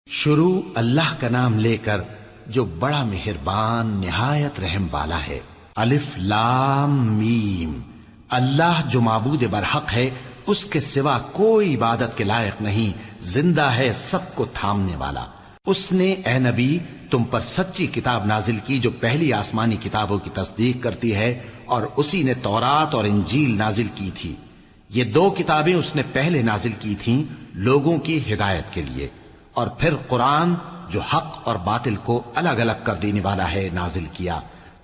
شروع اللہ کا نام لے کر جو بڑا مہربان نہایت رحم والا ہے۔ الف لام میم۔ اللہ جو معبود برحق ہے، اس کے سوا کوئی عبادت کے لائق نہیں، زندہ ہے، سب کو تھامنے والا۔ اس نے اے نبی تم پر سچی کتاب نازل کی جو پہلی آسمانی کتابوں کی تصدیق کرتی ہے، اور اسی نے تورات اور انجیل نازل کی تھی۔ یہ دو کتابیں اس نے پہلے نازل کی تھیں لوگوں کی ہدایت کے لیے، اور پھر قرآن جو حق اور باطل کو الگ الگ کر دینے والا ہے نازل کیا۔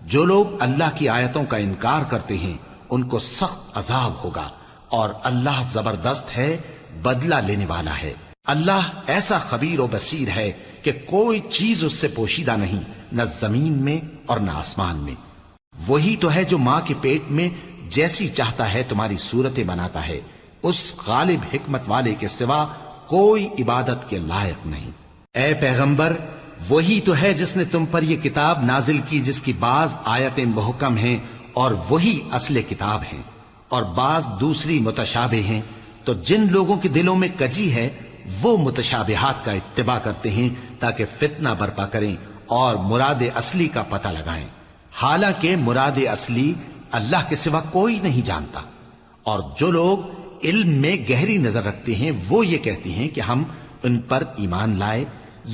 جو لوگ اللہ کی آیتوں کا انکار کرتے ہیں ان کو سخت عذاب ہوگا، اور اللہ زبردست ہے، بدلہ لینے والا ہے۔ اللہ ایسا خبیر و بصیر ہے کہ کوئی چیز اس سے پوشیدہ نہیں، نہ زمین میں اور نہ آسمان میں۔ وہی تو ہے جو ماں کے پیٹ میں جیسی چاہتا ہے تمہاری صورتیں بناتا ہے، اس غالب حکمت والے کے سوا کوئی عبادت کے لائق نہیں۔ اے پیغمبر، وہی تو ہے جس نے تم پر یہ کتاب نازل کی جس کی بعض آیتیں محکم ہیں اور وہی اصل کتاب ہیں، اور بعض دوسری متشابہ ہیں۔ تو جن لوگوں کے دلوں میں کجی ہے وہ متشابہات کا اتباع کرتے ہیں تاکہ فتنہ برپا کریں اور مراد اصلی کا پتہ لگائیں، حالانکہ مراد اصلی اللہ کے سوا کوئی نہیں جانتا۔ اور جو لوگ علم میں گہری نظر رکھتے ہیں وہ یہ کہتے ہیں کہ ہم ان پر ایمان لائے۔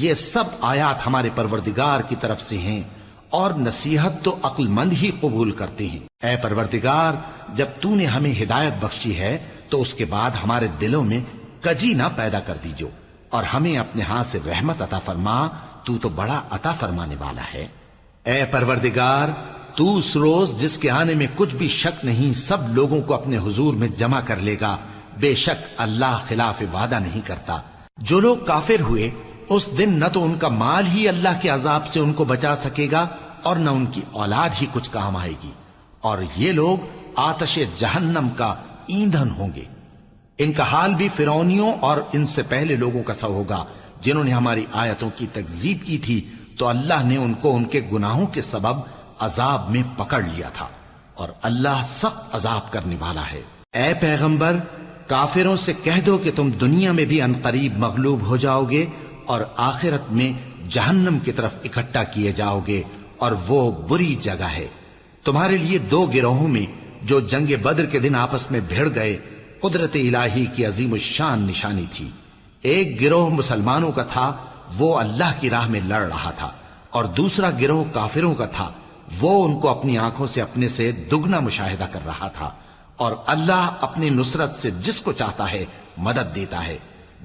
یہ سب آیات ہمارے پروردگار کی طرف سے ہیں، اور نصیحت تو عقل مند ہی قبول کرتے ہیں۔ اے پروردگار، جب تو نے ہمیں ہدایت بخشی ہے تو اس کے بعد ہمارے دلوں میں کجی نہ پیدا کر دیجو، اور ہمیں اپنے ہاتھ سے رحمت عطا فرما، تو بڑا عطا فرمانے والا ہے۔ اے پروردگار، تو اس روز جس کے آنے میں کچھ بھی شک نہیں سب لوگوں کو اپنے حضور میں جمع کر لے گا۔ بے شک اللہ خلاف وعدہ نہیں کرتا۔ جو لوگ کافر ہوئے اس دن نہ تو ان کا مال ہی اللہ کے عذاب سے ان کو بچا سکے گا اور نہ ان کی اولاد ہی کچھ کام آئے گی، اور یہ لوگ آتش جہنم کا ایندھن ہوں گے۔ ان کا حال بھی فرعونیوں اور ان سے پہلے لوگوں کا سا ہوگا جنہوں نے ہماری آیتوں کی تکذیب کی تھی، تو اللہ نے ان کو ان کے گناہوں کے سبب عذاب میں پکڑ لیا تھا، اور اللہ سخت عذاب کرنے والا ہے۔ اے پیغمبر، کافروں سے کہہ دو کہ تم دنیا میں بھی عنقریب مغلوب ہو جاؤ گے اور آخرت میں جہنم کی طرف اکٹھا کیے جاؤ گے، اور وہ بری جگہ ہے۔ تمہارے لیے دو گروہوں میں جو جنگ بدر کے دن آپس میں بھڑ گئے قدرت الہی کی عظیم الشان نشانی تھی۔ ایک گروہ مسلمانوں کا تھا، وہ اللہ کی راہ میں لڑ رہا تھا، اور دوسرا گروہ کافروں کا تھا، وہ ان کو اپنی آنکھوں سے اپنے سے دگنا مشاہدہ کر رہا تھا۔ اور اللہ اپنی نصرت سے جس کو چاہتا ہے مدد دیتا ہے۔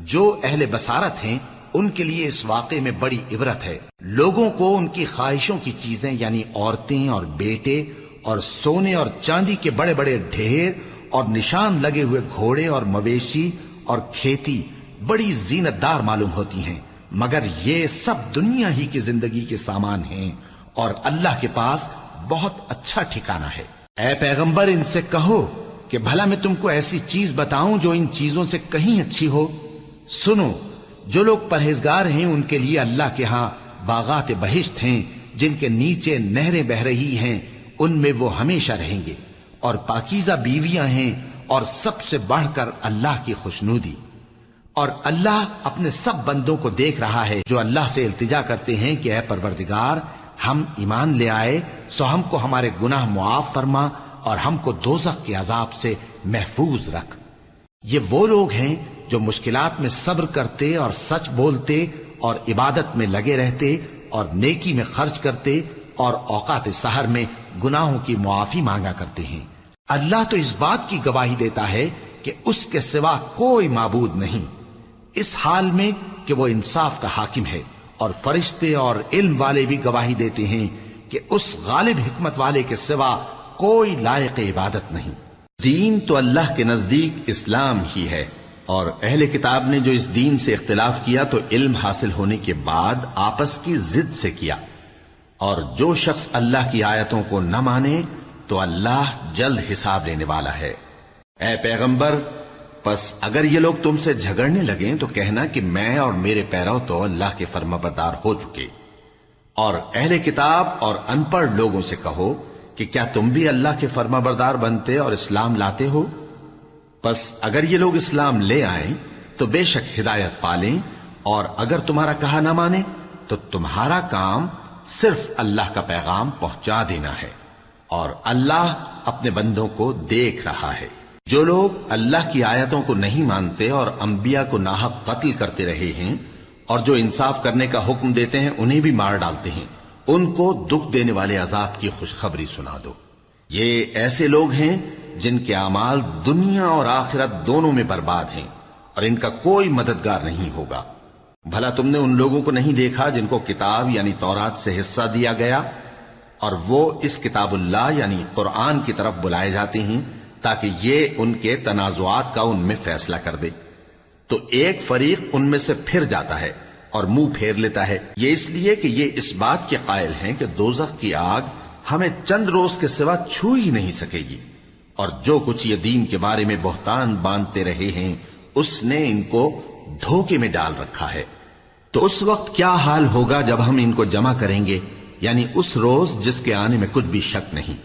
جو اہل بصارت ہیں ان کے لیے اس واقعے میں بڑی عبرت ہے۔ لوگوں کو ان کی خواہشوں کی چیزیں یعنی عورتیں اور بیٹے اور سونے اور چاندی کے بڑے بڑے ڈھیر اور نشان لگے ہوئے گھوڑے اور مویشی اور کھیتی بڑی زینت دار معلوم ہوتی ہیں، مگر یہ سب دنیا ہی کی زندگی کے سامان ہیں، اور اللہ کے پاس بہت اچھا ٹھکانہ ہے۔ اے پیغمبر، ان سے کہو کہ بھلا میں تم کو ایسی چیز بتاؤں جو ان چیزوں سے کہیں اچھی ہو؟ سنو، جو لوگ پرہیزگار ہیں ان کے لیے اللہ کے ہاں باغات بہشت ہیں جن کے نیچے نہریں بہ رہی ہیں، ان میں وہ ہمیشہ رہیں گے، اور پاکیزہ بیویاں ہیں، اور سب سے بڑھ کر اللہ کی خوشنودی۔ اور اللہ اپنے سب بندوں کو دیکھ رہا ہے جو اللہ سے التجا کرتے ہیں کہ اے پروردگار، ہم ایمان لے آئے سو ہم کو ہمارے گناہ معاف فرما اور ہم کو دوزخ کے عذاب سے محفوظ رکھ۔ یہ وہ لوگ ہیں جو مشکلات میں صبر کرتے اور سچ بولتے اور عبادت میں لگے رہتے اور نیکی میں خرچ کرتے اور اوقات سحر میں گناہوں کی معافی مانگا کرتے ہیں۔ اللہ تو اس بات کی گواہی دیتا ہے کہ اس کے سوا کوئی معبود نہیں، اس حال میں کہ وہ انصاف کا حاکم ہے، اور فرشتے اور علم والے بھی گواہی دیتے ہیں کہ اس غالب حکمت والے کے سوا کوئی لائق عبادت نہیں۔ دین تو اللہ کے نزدیک اسلام ہی ہے، اور اہل کتاب نے جو اس دین سے اختلاف کیا تو علم حاصل ہونے کے بعد آپس کی ضد سے کیا، اور جو شخص اللہ کی آیتوں کو نہ مانے تو اللہ جلد حساب لینے والا ہے۔ اے پیغمبر، پس اگر یہ لوگ تم سے جھگڑنے لگیں تو کہنا کہ میں اور میرے پیرو تو اللہ کے فرمانبردار ہو چکے، اور اہل کتاب اور ان پڑھ لوگوں سے کہو کہ کیا تم بھی اللہ کے فرمانبردار بنتے اور اسلام لاتے ہو؟ پس اگر یہ لوگ اسلام لے آئیں تو بے شک ہدایت پالیں، اور اگر تمہارا کہا نہ مانے تو تمہارا کام صرف اللہ کا پیغام پہنچا دینا ہے، اور اللہ اپنے بندوں کو دیکھ رہا ہے۔ جو لوگ اللہ کی آیتوں کو نہیں مانتے اور انبیاء کو ناحق قتل کرتے رہے ہیں، اور جو انصاف کرنے کا حکم دیتے ہیں انہیں بھی مار ڈالتے ہیں، ان کو دکھ دینے والے عذاب کی خوشخبری سنا دو۔ یہ ایسے لوگ ہیں جن کے اعمال دنیا اور آخرت دونوں میں برباد ہیں، اور ان کا کوئی مددگار نہیں ہوگا۔ بھلا تم نے ان لوگوں کو نہیں دیکھا جن کو کتاب یعنی تورات سے حصہ دیا گیا، اور وہ اس کتاب اللہ یعنی قرآن کی طرف بلائے جاتے ہیں تاکہ یہ ان کے تنازعات کا ان میں فیصلہ کر دے؟ تو ایک فریق ان میں سے پھر جاتا ہے اور منہ پھیر لیتا ہے، یہ اس لیے کہ یہ اس بات کے قائل ہیں کہ دوزخ کی آگ ہمیں چند روز کے سوا چھو ہی نہیں سکے گی، اور جو کچھ یہ دین کے بارے میں بہتان باندھتے رہے ہیں اس نے ان کو دھوکے میں ڈال رکھا ہے۔ تو اس وقت کیا حال ہوگا جب ہم ان کو جمع کریں گے، یعنی اس روز جس کے آنے میں کچھ بھی شک نہیں،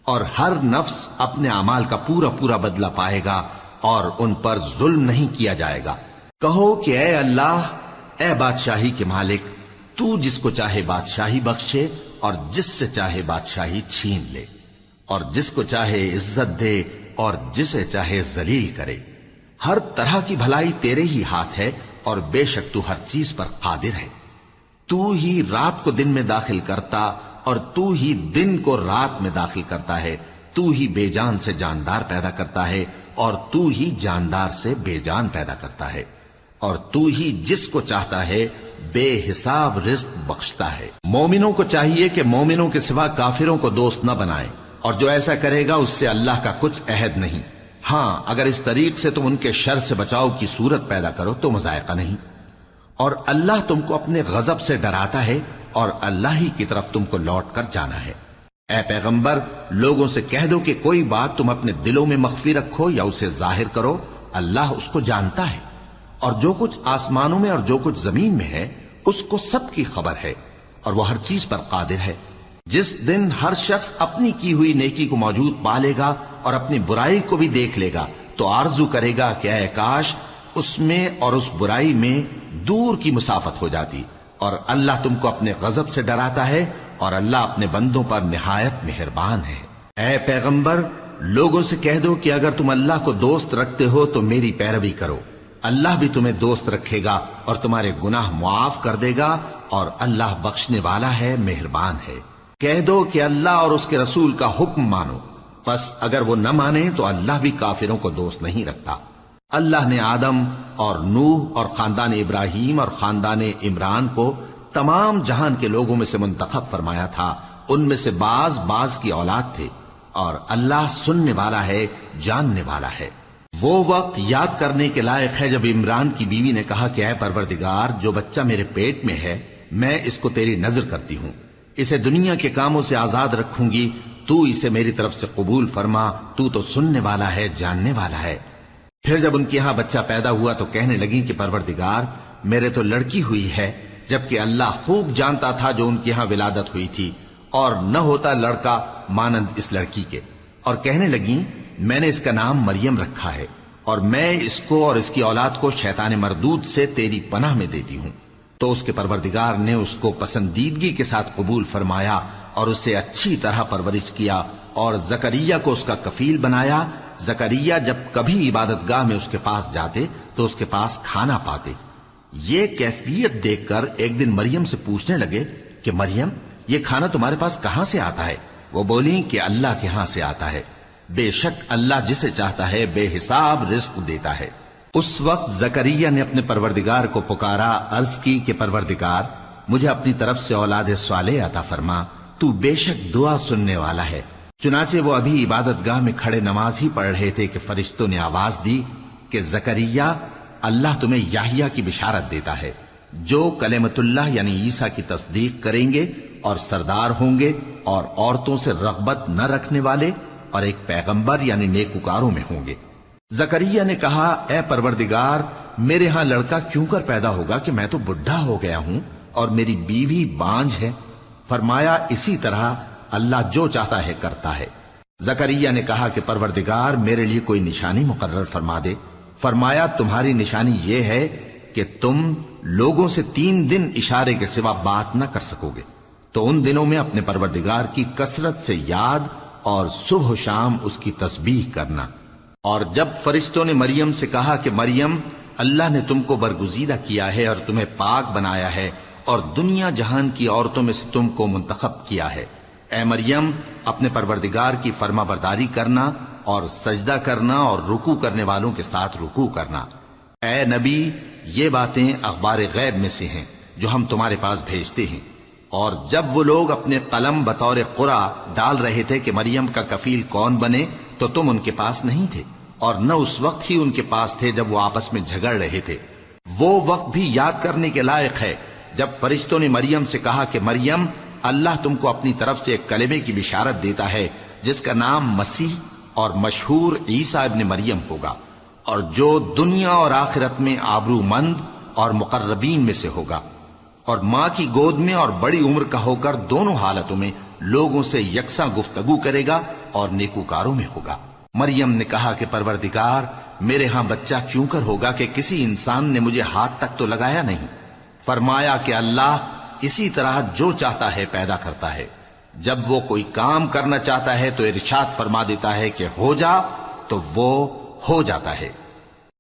اور ہر نفس اپنے اعمال کا پورا پورا بدلہ پائے گا اور ان پر ظلم نہیں کیا جائے گا۔ کہو کہ اے اللہ، اے بادشاہی کے مالک، تو جس کو چاہے بادشاہی بخشے اور جس سے چاہے بادشاہی چھین لے، اور جس کو چاہے عزت دے اور جسے چاہے ذلیل کرے۔ ہر طرح کی بھلائی تیرے ہی ہاتھ ہے، اور بے شک تو ہر چیز پر قادر ہے۔ تو ہی رات کو دن میں داخل کرتا اور تو ہی دن کو رات میں داخل کرتا ہے، تو ہی بے جان سے جاندار پیدا کرتا ہے اور تو ہی جاندار سے بے جان پیدا کرتا ہے، اور تو ہی جس کو چاہتا ہے بے حساب رزق بخشتا ہے۔ مومنوں کو چاہیے کہ مومنوں کے سوا کافروں کو دوست نہ بنائیں، اور جو ایسا کرے گا اس سے اللہ کا کچھ عہد نہیں۔ ہاں، اگر اس طریق سے تم ان کے شر سے بچاؤ کی صورت پیدا کرو تو مذائقہ نہیں۔ اور اللہ تم کو اپنے غضب سے ڈراتا ہے، اور اللہ ہی کی طرف تم کو لوٹ کر جانا ہے۔ اے پیغمبر، لوگوں سے کہہ دو کہ کوئی بات تم اپنے دلوں میں مخفی رکھو یا اسے ظاہر کرو، اللہ اس کو جانتا ہے، اور جو کچھ آسمانوں میں اور جو کچھ زمین میں ہے اس کو سب کی خبر ہے، اور وہ ہر چیز پر قادر ہے۔ جس دن ہر شخص اپنی کی ہوئی نیکی کو موجود پا لے گا اور اپنی برائی کو بھی دیکھ لے گا تو آرزو کرے گا کہ اے کاش اس میں اور اس برائی میں دور کی مسافت ہو جاتی۔ اور اللہ تم کو اپنے غضب سے ڈراتا ہے، اور اللہ اپنے بندوں پر نہایت مہربان ہے۔ اے پیغمبر، لوگوں سے کہہ دو کہ اگر تم اللہ کو دوست رکھتے ہو تو میری پیروی کرو، اللہ بھی تمہیں دوست رکھے گا اور تمہارے گناہ معاف کر دے گا، اور اللہ بخشنے والا ہے، مہربان ہے۔ کہہ دو کہ اللہ اور اس کے رسول کا حکم مانو، پس اگر وہ نہ مانے تو اللہ بھی کافروں کو دوست نہیں رکھتا۔ اللہ نے آدم اور نوح اور خاندان ابراہیم اور خاندان عمران کو تمام جہان کے لوگوں میں سے منتخب فرمایا تھا، ان میں سے بعض کی اولاد تھے، اور اللہ سننے والا ہے، جاننے والا ہے۔ وہ وقت یاد کرنے کے لائق ہے جب عمران کی بیوی نے کہا کہ اے پروردگار، جو بچہ میرے پیٹ میں ہے میں اس کو تیری نظر کرتی ہوں، اسے دنیا کے کاموں سے آزاد رکھوں گی، تو اسے میری طرف سے قبول فرما، تو سننے والا ہے، جاننے والا ہے۔ پھر جب ان کے ہاں بچہ پیدا ہوا تو کہنے لگی کہ پروردگار، میرے تو لڑکی ہوئی ہے، جبکہ اللہ خوب جانتا تھا جو ان کے ہاں ولادت ہوئی تھی، اور نہ ہوتا لڑکا مانند اس لڑکی کے۔ اور کہنے لگی میں نے اس کا نام مریم رکھا ہے، اور میں اس کو اور اس کی اولاد کو شیطان مردود سے تیری پناہ میں دیتی ہوں۔ تو اس کے پروردگار نے اس کو پسندیدگی کے ساتھ قبول فرمایا اور اسے اچھی طرح پرورش کیا، اور زکریہ کو اس کا کفیل بنایا۔ زکریہ جب کبھی عبادت گاہ میں اس کے پاس جاتے تو اس کے پاس کھانا پاتے۔ یہ کیفیت دیکھ کر ایک دن مریم سے پوچھنے لگے کہ مریم، یہ کھانا تمہارے پاس کہاں سے آتا ہے؟ وہ بولی کہ اللہ کے ہاں سے آتا ہے، بے شک اللہ جسے چاہتا ہے بے حساب رزق دیتا ہے۔ اس وقت زکریا نے اپنے پروردگار کو پکارا، عرض کی کہ پروردگار، مجھے اپنی طرف سے اولاد صالح عطا فرما، تو بے شک دعا سننے والا ہے۔ چنانچہ وہ ابھی عبادت گاہ میں کھڑے نماز ہی پڑھ رہے تھے کہ فرشتوں نے آواز دی کہ زکریا، اللہ تمہیں یحییٰ کی بشارت دیتا ہے، جو کلمۃ اللہ یعنی عیسیٰ کی تصدیق کریں گے اور سردار ہوں گے، اور عورتوں سے رغبت نہ رکھنے والے، اور ایک پیغمبر یعنی نیکوکاروں میں ہوں گے۔ زکریا نے کہا، اے پروردگار، میرے ہاں لڑکا کیوں کر پیدا ہوگا کہ میں تو بڈھا ہو گیا ہوں اور میری بیوی بانجھ ہے؟ فرمایا، اسی طرح اللہ جو چاہتا ہے کرتا ہے۔ زکریا نے کہا کہ پروردگار، میرے لیے کوئی نشانی مقرر فرما دے۔ فرمایا، تمہاری نشانی یہ ہے کہ تم لوگوں سے 3 دن اشارے کے سوا بات نہ کر سکو گے، تو ان دنوں میں اپنے پروردگار کی کثرت سے یاد اور صبح و شام اس کی تسبیح کرنا۔ اور جب فرشتوں نے مریم سے کہا کہ مریم، اللہ نے تم کو برگزیدہ کیا ہے اور تمہیں پاک بنایا ہے اور دنیا جہان کی عورتوں میں سے تم کو منتخب کیا ہے، اے مریم اپنے پروردگار کی فرما برداری کرنا اور سجدہ کرنا اور رکوع کرنے والوں کے ساتھ رکوع کرنا۔ اے نبی، یہ باتیں اخبار غیب میں سے ہیں جو ہم تمہارے پاس بھیجتے ہیں۔ اور جب وہ لوگ اپنے قلم بطور قرعہ ڈال رہے تھے کہ مریم کا کفیل کون بنے، تو تم ان کے پاس نہیں تھے، اور نہ اس وقت ہی ان کے پاس تھے جب وہ آپس میں جھگڑ رہے تھے۔ وہ وقت بھی یاد کرنے کے لائق ہے جب فرشتوں نے مریم سے کہا کہ مریم، اللہ تم کو اپنی طرف سے ایک کلمے کی بشارت دیتا ہے جس کا نام مسیح اور مشہور عیسیٰ ابن مریم ہوگا، اور جو دنیا اور آخرت میں آبرو مند اور مقربین میں سے ہوگا، اور ماں کی گود میں اور بڑی عمر کا ہو کر دونوں حالتوں میں لوگوں سے یکساں گفتگو کرے گا اور نیکوکاروں میں ہوگا۔ مریم نے کہا کہ پروردگار، میرے ہاں بچہ کیوں کر ہوگا کہ کسی انسان نے مجھے ہاتھ تک تو لگایا نہیں۔ فرمایا کہ اللہ اسی طرح جو چاہتا ہے پیدا کرتا ہے، جب وہ کوئی کام کرنا چاہتا ہے تو ارشاد فرما دیتا ہے کہ ہو جا، تو وہ ہو جاتا ہے۔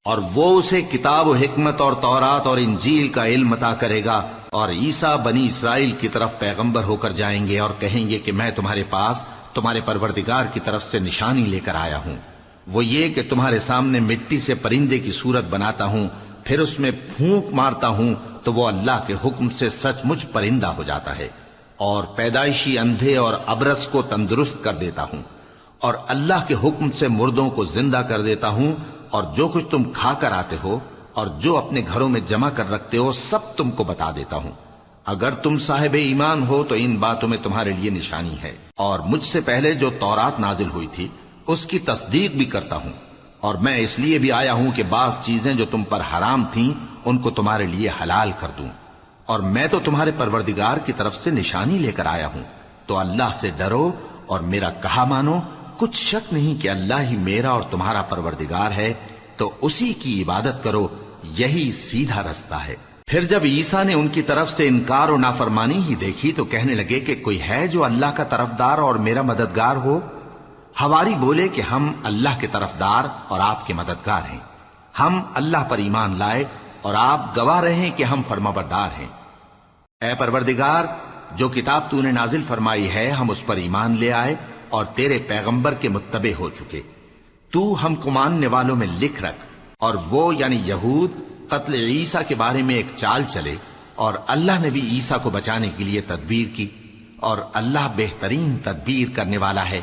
اور وہ اسے کتاب و حکمت اور تورات اور انجیل کا علم عطا کرے گا، اور عیسیٰ بنی اسرائیل کی طرف پیغمبر ہو کر جائیں گے اور کہیں گے کہ میں تمہارے پاس تمہارے پروردگار کی طرف سے نشانی لے کر آیا ہوں، وہ یہ کہ تمہارے سامنے مٹی سے پرندے کی صورت بناتا ہوں، پھر اس میں پھونک مارتا ہوں تو وہ اللہ کے حکم سے سچ مچ پرندہ ہو جاتا ہے، اور پیدائشی اندھے اور ابرص کو تندرست کر دیتا ہوں، اور اللہ کے حکم سے مردوں کو زندہ کر دیتا ہوں، اور جو کچھ تم کھا کر آتے ہو اور جو اپنے گھروں میں جمع کر رکھتے ہو سب تم کو بتا دیتا ہوں۔ اگر تم صاحب ایمان ہو تو ان باتوں میں تمہارے لیے نشانی ہے، اور مجھ سے پہلے جو تورات نازل ہوئی تھی اس کی تصدیق بھی کرتا ہوں، اور میں اس لیے بھی آیا ہوں کہ بعض چیزیں جو تم پر حرام تھیں ان کو تمہارے لیے حلال کر دوں، اور میں تو تمہارے پروردگار کی طرف سے نشانی لے کر آیا ہوں، تو اللہ سے ڈرو اور میرا کہا مانو۔ کچھ شک نہیں کہ اللہ ہی میرا اور تمہارا پروردگار ہے، تو اسی کی عبادت کرو، یہی سیدھا رستہ ہے۔ پھر جب عیسیٰ نے ان کی طرف سے انکار و نافرمانی ہی دیکھی تو کہنے لگے کہ کوئی ہے جو اللہ کا طرفدار اور میرا مددگار ہو؟ حواری بولے کہ ہم اللہ کے طرفدار اور آپ کے مددگار ہیں، ہم اللہ پر ایمان لائے اور آپ گواہ رہیں کہ ہم فرمانبردار ہیں۔ اے پروردگار، جو کتاب تو نے نازل فرمائی ہے ہم اس پر ایمان لے آئے اور تیرے پیغمبر کے متبع ہو چکے، تو ہم کو ماننے والوں میں لکھ رکھ۔ اور وہ یعنی یہود قتل عیسیٰ کے بارے میں ایک چال چلے، اور اللہ نے بھی عیسیٰ کو بچانے کے لیے تدبیر کی، اور اللہ بہترین تدبیر کرنے والا ہے۔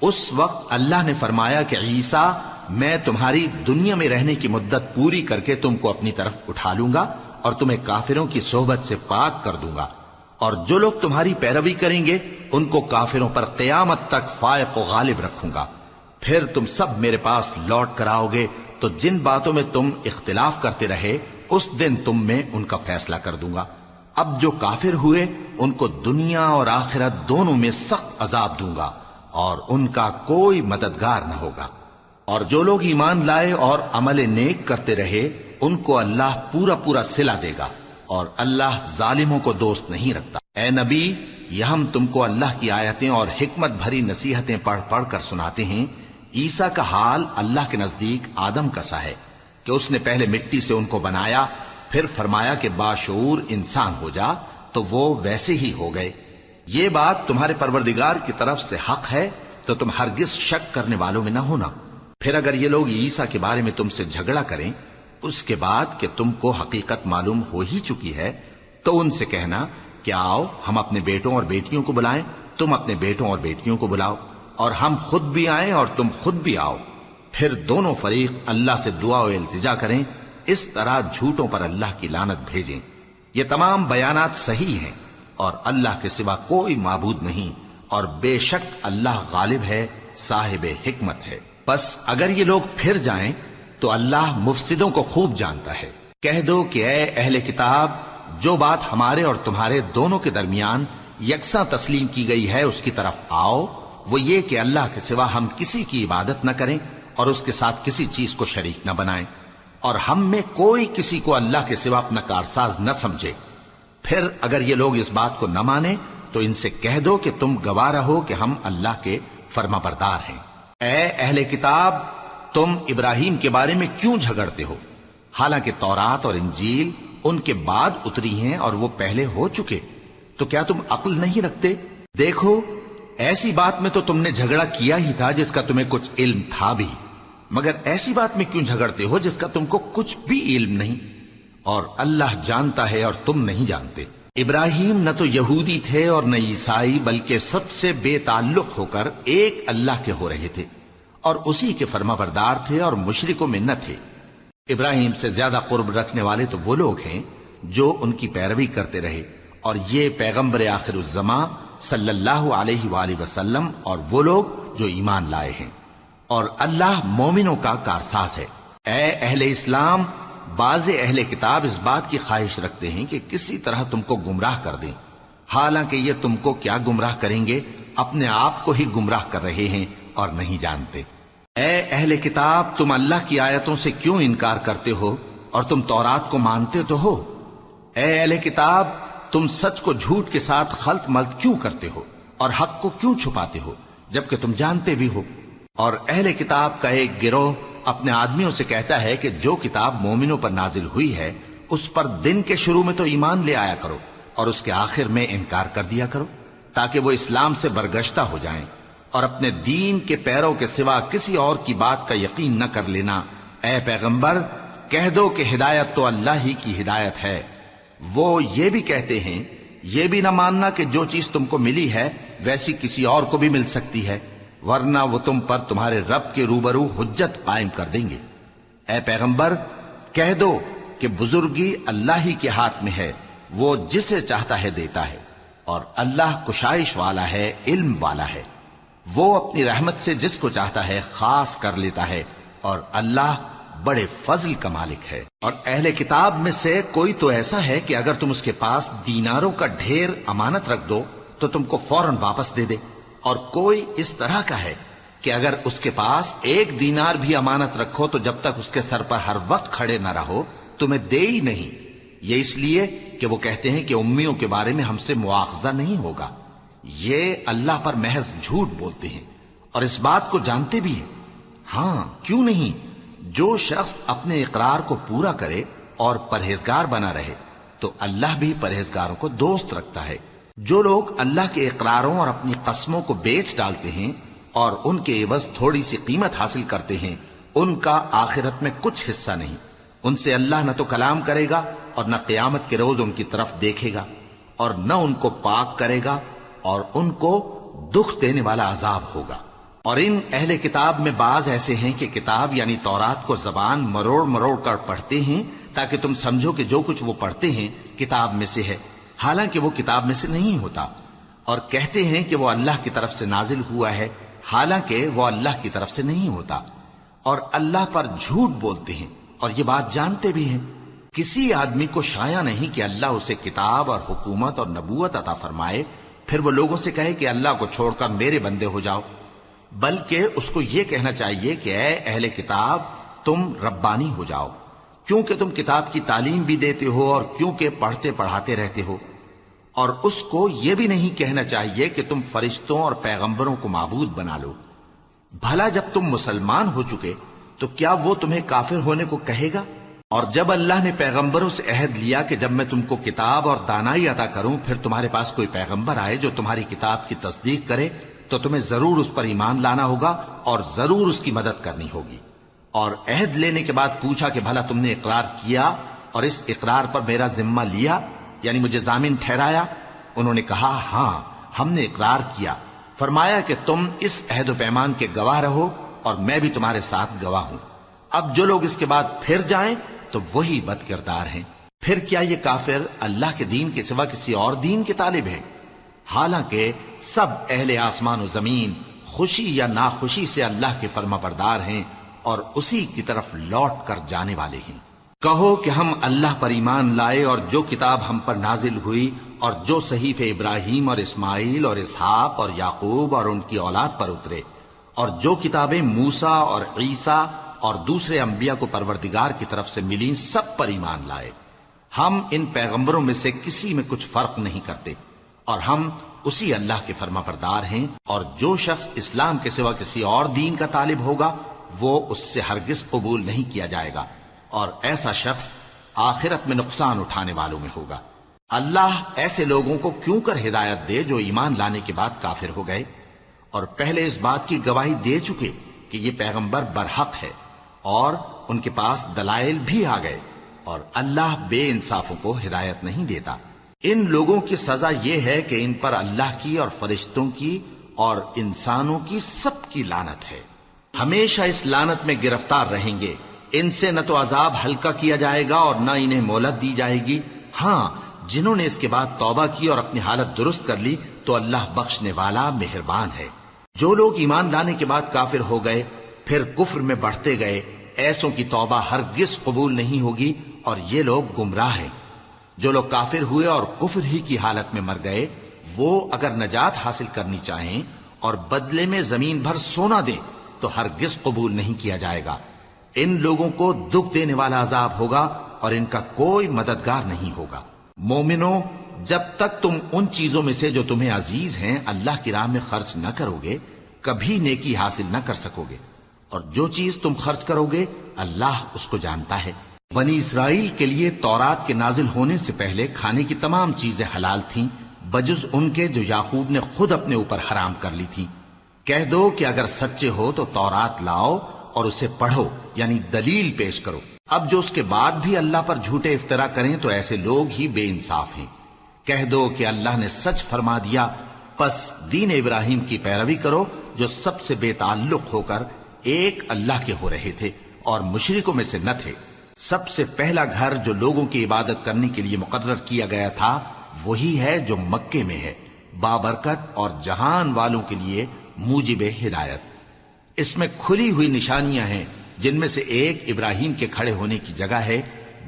اس وقت اللہ نے فرمایا کہ عیسیٰ، میں تمہاری دنیا میں رہنے کی مدت پوری کر کے تم کو اپنی طرف اٹھا لوں گا اور تمہیں کافروں کی صحبت سے پاک کر دوں گا، اور جو لوگ تمہاری پیروی کریں گے ان کو کافروں پر قیامت تک فائق و غالب رکھوں گا۔ پھر تم سب میرے پاس لوٹ کر آؤ گے تو جن باتوں میں تم اختلاف کرتے رہے اس دن تم میں ان کا فیصلہ کر دوں گا۔ اب جو کافر ہوئے ان کو دنیا اور آخرت دونوں میں سخت عذاب دوں گا، اور ان کا کوئی مددگار نہ ہوگا۔ اور جو لوگ ایمان لائے اور عمل نیک کرتے رہے ان کو اللہ پورا پورا صلہ دے گا، اور اللہ ظالموں کو دوست نہیں رکھتا۔ اے نبی، یہ ہم تم کو اللہ کی آیتیں اور حکمت بھری نصیحتیں پڑھ پڑھ کر سناتے ہیں۔ عیسیٰ کا حال اللہ کے نزدیک آدم کا سا ہے کہ اس نے پہلے مٹی سے ان کو بنایا، پھر فرمایا کہ باشعور انسان ہو جا، تو وہ ویسے ہی ہو گئے۔ یہ بات تمہارے پروردگار کی طرف سے حق ہے، تو تم ہرگز شک کرنے والوں میں نہ ہونا۔ پھر اگر یہ لوگ عیسیٰ کے بارے میں تم سے جھگڑا کریں اس کے بعد کہ تم کو حقیقت معلوم ہو ہی چکی ہے، تو ان سے کہنا کہ آؤ ہم اپنے بیٹوں اور بیٹیوں کو بلائیں، تم اپنے بیٹوں اور بیٹیوں کو بلاؤ، اور ہم خود بھی آئیں اور تم خود بھی آؤ، پھر دونوں فریق اللہ سے دعا و التجا کریں، اس طرح جھوٹوں پر اللہ کی لعنت بھیجیں۔ یہ تمام بیانات صحیح ہیں، اور اللہ کے سوا کوئی معبود نہیں، اور بے شک اللہ غالب ہے، صاحب حکمت ہے۔ بس اگر یہ لوگ پھر جائیں تو اللہ مفسدوں کو خوب جانتا ہے۔ کہہ دو کہ اے اہل کتاب، جو بات ہمارے اور تمہارے دونوں کے درمیان یکساں تسلیم کی گئی ہے اس کی طرف آؤ، وہ یہ کہ اللہ کے سوا ہم کسی کی عبادت نہ کریں اور اس کے ساتھ کسی چیز کو شریک نہ بنائیں، اور ہم میں کوئی کسی کو اللہ کے سوا اپنا کارساز نہ سمجھے۔ پھر اگر یہ لوگ اس بات کو نہ مانے تو ان سے کہہ دو کہ تم گواہ رہو کہ ہم اللہ کے فرما بردار ہیں۔ اے اہل کتاب، تم ابراہیم کے بارے میں کیوں جھگڑتے ہو؟ حالانکہ تورات اور انجیل ان کے بعد اتری ہیں اور وہ پہلے ہو چکے، تو کیا تم عقل نہیں رکھتے؟ دیکھو، ایسی بات میں تو تم نے جھگڑا کیا ہی تھا جس کا تمہیں کچھ علم تھا بھی، مگر ایسی بات میں کیوں جھگڑتے ہو جس کا تم کو کچھ بھی علم نہیں؟ اور اللہ جانتا ہے اور تم نہیں جانتے۔ ابراہیم نہ تو یہودی تھے اور نہ عیسائی، بلکہ سب سے بے تعلق ہو کر ایک اللہ کے ہو رہے تھے اور اسی کے فرما بردار تھے اور مشرکوں میں نہ تھے۔ ابراہیم سے زیادہ قرب رکھنے والے تو وہ لوگ ہیں جو ان کی پیروی کرتے رہے، اور یہ پیغمبر آخر الزماں صلی اللہ علیہ وآلہ وسلم اور وہ لوگ جو ایمان لائے ہیں، اور اللہ مومنوں کا کارساز ہے۔ اے اہل اسلام، بعض اہل کتاب اس بات کی خواہش رکھتے ہیں کہ کسی طرح تم کو گمراہ کر دیں، حالانکہ یہ تم کو کیا گمراہ کریں گے، اپنے آپ کو ہی گمراہ کر رہے ہیں اور نہیں جانتے۔ اے اہل کتاب، تم اللہ کی آیتوں سے کیوں انکار کرتے ہو اور تم تورات کو مانتے تو ہو؟ اے اہل کتاب، تم سچ کو جھوٹ کے ساتھ خلط ملط کیوں کرتے ہو اور حق کو کیوں چھپاتے ہو جبکہ تم جانتے بھی ہو؟ اور اہل کتاب کا ایک گروہ اپنے آدمیوں سے کہتا ہے کہ جو کتاب مومنوں پر نازل ہوئی ہے اس پر دن کے شروع میں تو ایمان لے آیا کرو اور اس کے آخر میں انکار کر دیا کرو، تاکہ وہ اسلام سے برگشتہ ہو جائیں اور اپنے دین کے پیروں کے سوا کسی اور کی بات کا یقین نہ کر لینا۔ اے پیغمبر، کہہ دو کہ ہدایت تو اللہ ہی کی ہدایت ہے۔ وہ یہ بھی کہتے ہیں، یہ بھی نہ ماننا کہ جو چیز تم کو ملی ہے ویسی کسی اور کو بھی مل سکتی ہے، ورنہ وہ تم پر تمہارے رب کے روبرو حجت قائم کر دیں گے۔ اے پیغمبر، کہہ دو کہ بزرگی اللہ ہی کے ہاتھ میں ہے، وہ جسے چاہتا ہے دیتا ہے، اور اللہ کشائش والا ہے، علم والا ہے۔ وہ اپنی رحمت سے جس کو چاہتا ہے خاص کر لیتا ہے، اور اللہ بڑے فضل کا مالک ہے۔ اور اہل کتاب میں سے کوئی تو ایسا ہے کہ اگر تم اس کے پاس دیناروں کا ڈھیر امانت رکھ دو تو تم کو فوراً واپس دے دے، اور کوئی اس طرح کا ہے کہ اگر اس کے پاس ایک دینار بھی امانت رکھو تو جب تک اس کے سر پر ہر وقت کھڑے نہ رہو تمہیں دے ہی نہیں۔ یہ اس لیے کہ وہ کہتے ہیں کہ امیوں کے بارے میں ہم سے مواخذہ نہیں ہوگا۔ یہ اللہ پر محض جھوٹ بولتے ہیں اور اس بات کو جانتے بھی ہیں۔ ہاں، کیوں نہیں؟ جو شخص اپنے اقرار کو پورا کرے اور پرہیزگار بنا رہے تو اللہ بھی پرہیزگاروں کو دوست رکھتا ہے۔ جو لوگ اللہ کے اقراروں اور اپنی قسموں کو بیچ ڈالتے ہیں اور ان کے عوض تھوڑی سی قیمت حاصل کرتے ہیں، ان کا آخرت میں کچھ حصہ نہیں۔ ان سے اللہ نہ تو کلام کرے گا اور نہ قیامت کے روز ان کی طرف دیکھے گا، اور نہ ان کو پاک کرے گا، اور ان کو دکھ دینے والا عذاب ہوگا۔ اور ان اہل کتاب میں بعض ایسے ہیں کہ کتاب یعنی تورات کو زبان مروڑ مروڑ کر پڑھتے ہیں تاکہ تم سمجھو کہ جو کچھ وہ پڑھتے ہیں کتاب میں سے ہے، حالانکہ وہ کتاب میں سے نہیں ہوتا، اور کہتے ہیں کہ وہ اللہ کی طرف سے نازل ہوا ہے، حالانکہ وہ اللہ کی طرف سے نہیں ہوتا، اور اللہ پر جھوٹ بولتے ہیں اور یہ بات جانتے بھی ہیں۔ کسی آدمی کو شایع نہیں کہ اللہ اسے کتاب اور حکومت اور نبوت عطا فرمائے پھر وہ لوگوں سے کہے کہ اللہ کو چھوڑ کر میرے بندے ہو جاؤ، بلکہ اس کو یہ کہنا چاہیے کہ اے اہل کتاب، تم ربانی ہو جاؤ، کیونکہ تم کتاب کی تعلیم بھی دیتے ہو اور کیونکہ پڑھتے پڑھاتے رہتے ہو۔ اور اس کو یہ بھی نہیں کہنا چاہیے کہ تم فرشتوں اور پیغمبروں کو معبود بنا لو۔ بھلا جب تم مسلمان ہو چکے تو کیا وہ تمہیں کافر ہونے کو کہے گا؟ اور جب اللہ نے پیغمبروں سے عہد لیا کہ جب میں تم کو کتاب اور دانائی عطا کروں پھر تمہارے پاس کوئی پیغمبر آئے جو تمہاری کتاب کی تصدیق کرے تو تمہیں ضرور اس پر ایمان لانا ہوگا اور ضرور اس کی مدد کرنی ہوگی۔ اور عہد لینے کے بعد پوچھا کہ بھلا تم نے اقرار کیا اور اس اقرار پر میرا ذمہ لیا، یعنی مجھے ضامن ٹھہرایا؟ انہوں نے کہا ہاں، ہم نے اقرار کیا۔ فرمایا کہ تم اس عہد و پیمان کے گواہ رہو اور میں بھی تمہارے ساتھ گواہ ہوں۔ اب جو لوگ اس کے بعد پھر جائیں تو وہی بد کردار ہیں۔ پھر کیا یہ کافر اللہ کے دین کے سوا کسی اور دین کے طالب ہیں؟ حالانکہ سب اہل آسمان و زمین خوشی یا ناخوشی سے اللہ کے فرما بردار ہیں اور اسی کی طرف لوٹ کر جانے والے ہیں۔ کہو کہ ہم اللہ پر ایمان لائے اور جو کتاب ہم پر نازل ہوئی اور جو صحیفے ابراہیم اور اسماعیل اور اسحاق اور یعقوب اور ان کی اولاد پر اترے، اور جو کتابیں موسیٰ اور عیسیٰ اور دوسرے انبیاء کو پروردگار کی طرف سے ملی سب پر ایمان لائے۔ ہم ان پیغمبروں میں سے کسی میں کچھ فرق نہیں کرتے، اور ہم اسی اللہ کے فرما بردار ہیں، اور جو شخص اسلام کے سوا کسی اور دین کا طالب ہوگا وہ اس سے ہرگز قبول نہیں کیا جائے گا، اور ایسا شخص آخرت میں نقصان اٹھانے والوں میں ہوگا۔ اللہ ایسے لوگوں کو کیوں کر ہدایت دے جو ایمان لانے کے بعد کافر ہو گئے اور پہلے اس بات کی گواہی دے چکے کہ یہ پیغمبر برحق ہے، اور ان کے پاس دلائل بھی آ گئے، اور اللہ بے انصافوں کو ہدایت نہیں دیتا۔ ان لوگوں کی سزا یہ ہے کہ ان پر اللہ کی اور فرشتوں کی اور انسانوں کی سب کی لعنت ہے، ہمیشہ اس لعنت میں گرفتار رہیں گے۔ ان سے نہ تو عذاب ہلکا کیا جائے گا اور نہ انہیں مہلت دی جائے گی۔ ہاں، جنہوں نے اس کے بعد توبہ کی اور اپنی حالت درست کر لی تو اللہ بخشنے والا مہربان ہے۔ جو لوگ ایمان لانے کے بعد کافر ہو گئے پھر کفر میں بڑھتے گئے، ایسوں کی توبہ ہرگز قبول نہیں ہوگی، اور یہ لوگ گمراہ ہیں۔ جو لوگ کافر ہوئے اور کفر ہی کی حالت میں مر گئے، وہ اگر نجات حاصل کرنی چاہیں اور بدلے میں زمین بھر سونا دیں تو ہرگز قبول نہیں کیا جائے گا۔ ان لوگوں کو دکھ دینے والا عذاب ہوگا اور ان کا کوئی مددگار نہیں ہوگا۔ مومنوں، جب تک تم ان چیزوں میں سے جو تمہیں عزیز ہیں اللہ کی راہ میں خرچ نہ کرو گے، کبھی نیکی حاصل نہ کر سکو گے، اور جو چیز تم خرچ کرو گے اللہ اس کو جانتا ہے۔ بنی اسرائیل کے لیے تورات کے نازل ہونے سے پہلے کھانے کی تمام چیزیں حلال تھیں بجز ان کے جو یعقوب نے خود اپنے اوپر حرام کر لی تھی۔ کہہ دو کہ اگر سچے ہو تو تورات لاؤ اور اسے پڑھو، یعنی دلیل پیش کرو۔ اب جو اس کے بعد بھی اللہ پر جھوٹے افطرا کریں تو ایسے لوگ ہی بے انصاف ہیں۔ کہہ دو کہ اللہ نے سچ فرما دیا، پس دین ابراہیم کی پیروی کرو جو سب سے بے تعلق ہو کر ایک اللہ کے ہو رہے تھے اور مشرکوں میں سے نہ تھے۔ سب سے پہلا گھر جو لوگوں کی عبادت کرنے کے لیے مقرر کیا گیا تھا وہی ہے جو مکے میں ہے، بابرکت اور جہان والوں کے لیے موجب ہدایت۔ اس میں کھلی ہوئی نشانیاں ہیں، جن میں سے ایک ابراہیم کے کھڑے ہونے کی جگہ ہے۔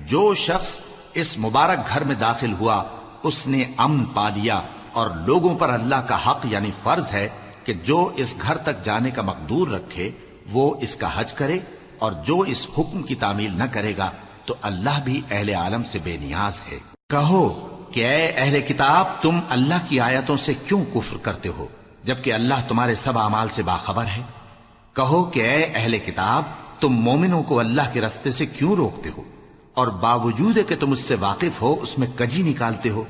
جو شخص اس مبارک گھر میں داخل ہوا اس نے امن پا لیا، اور لوگوں پر اللہ کا حق یعنی فرض ہے کہ جو اس گھر تک جانے کا مقدور رکھے وہ اس کا حج کرے، اور جو اس حکم کی تعمیل نہ کرے گا تو اللہ بھی اہل عالم سے بے نیاز ہے۔ کہو کہ اے اہل کتاب، تم اللہ کی آیتوں سے کیوں کفر کرتے ہو جبکہ اللہ تمہارے سب اعمال سے باخبر ہے؟ کہو کہ اے اہل کتاب، تم مومنوں کو اللہ کے رستے سے کیوں روکتے ہو، اور باوجود کہ تم اس سے واقف ہو اس میں کجی نکالتے ہو،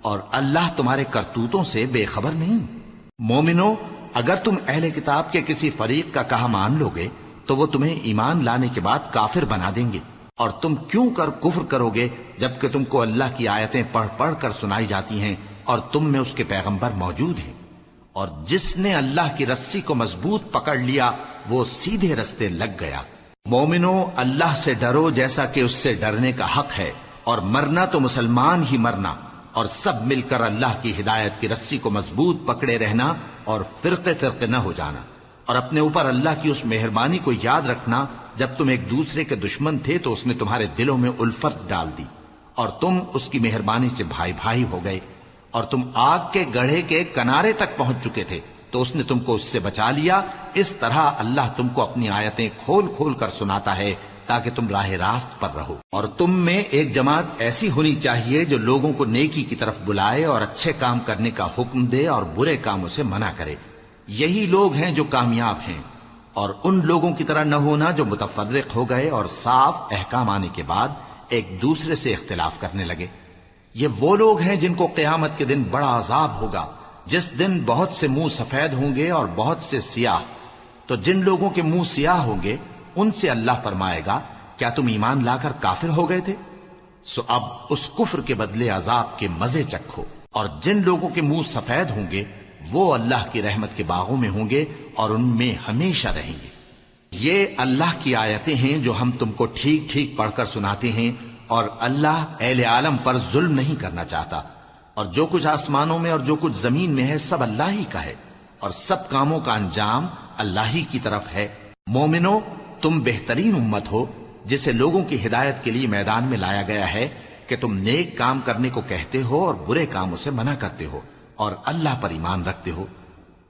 اور اللہ تمہارے کرتوتوں سے بے خبر نہیں؟ مومنوں، اگر تم اہل کتاب کے کسی فریق کا کہا مان لو گے تو وہ تمہیں ایمان لانے کے بعد کافر بنا دیں گے، اور تم کیوں کر کفر کرو گے جبکہ تم کو اللہ کی آیتیں پڑھ پڑھ کر سنائی جاتی ہیں اور تم میں اس کے پیغمبر موجود ہیں۔ اور جس نے اللہ کی رسی کو مضبوط پکڑ لیا وہ سیدھے رستے لگ گیا۔ مومنوں، اللہ سے ڈرو جیسا کہ اس سے ڈرنے کا حق ہے، اور مرنا تو مسلمان ہی مرنا، اور سب مل کر اللہ کی ہدایت کی رسی کو مضبوط پکڑے رہنا اور فرقے فرقے نہ ہو جانا، اور اپنے اوپر اللہ کی اس مہربانی کو یاد رکھنا جب تم ایک دوسرے کے دشمن تھے تو اس نے تمہارے دلوں میں الفت ڈال دی اور تم اس کی مہربانی سے بھائی بھائی ہو گئے، اور تم آگ کے گڑھے کے کنارے تک پہنچ چکے تھے تو اس نے تم کو اس سے بچا لیا۔ اس طرح اللہ تم کو اپنی آیتیں کھول کھول کر سناتا ہے تاکہ تم راہ راست پر رہو۔ اور تم میں ایک جماعت ایسی ہونی چاہیے جو لوگوں کو نیکی کی طرف بلائے اور اچھے کام کرنے کا حکم دے اور برے کاموں سے منع کرے۔ یہی لوگ ہیں جو کامیاب ہیں، اور ان لوگوں کی طرح نہ ہونا جو متفرق ہو گئے اور صاف احکام آنے کے بعد ایک دوسرے سے اختلاف کرنے لگے۔ یہ وہ لوگ ہیں جن کو قیامت کے دن بڑا عذاب ہوگا، جس دن بہت سے منہ سفید ہوں گے اور بہت سے سیاہ۔ تو جن لوگوں کے منہ سیاہ ہوں گے ان سے اللہ فرمائے گا، کیا تم ایمان لا کر کافر ہو گئے تھے؟ سو اب اس کفر کے بدلے عذاب کے مزے چکھو۔ اور جن لوگوں کے منہ سفید ہوں گے وہ اللہ کی رحمت کے باغوں میں ہوں گے اور ان میں ہمیشہ رہیں گے۔ یہ اللہ کی آیتیں ہیں جو ہم تم کو ٹھیک ٹھیک پڑھ کر سناتے ہیں، اور اللہ اہل عالم پر ظلم نہیں کرنا چاہتا۔ اور جو کچھ آسمانوں میں اور جو کچھ زمین میں ہے سب اللہ ہی کا ہے، اور سب کاموں کا انجام اللہ ہی کی طرف ہے۔ مومنو، تم بہترین امت ہو جسے لوگوں کی ہدایت کے لیے میدان میں لایا گیا ہے کہ تم نیک کام کرنے کو کہتے ہو اور برے کاموں سے منع کرتے ہو اور اللہ پر ایمان رکھتے ہو۔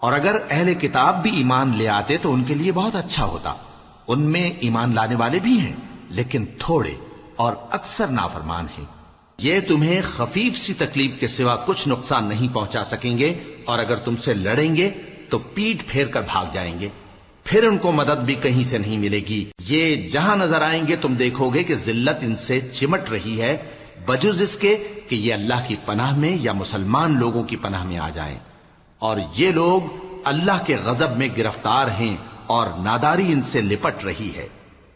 اور اگر اہل کتاب بھی ایمان لے آتے تو ان کے لیے بہت اچھا ہوتا، ان میں ایمان لانے والے بھی ہیں لیکن تھوڑے اور اکثر نافرمان ہیں۔ یہ تمہیں خفیف سی تکلیف کے سوا کچھ نقصان نہیں پہنچا سکیں گے، اور اگر تم سے لڑیں گے تو پیٹ پھیر کر بھاگ جائیں گے، پھر ان کو مدد بھی کہیں سے نہیں ملے گی۔ یہ جہاں نظر آئیں گے تم دیکھو گے کہ ذلت ان سے چمٹ رہی ہے، بجز اس کے کہ یہ اللہ کی پناہ میں یا مسلمان لوگوں کی پناہ میں آ جائیں۔ اور یہ لوگ اللہ کے غضب میں گرفتار ہیں اور ناداری ان سے لپٹ رہی ہے۔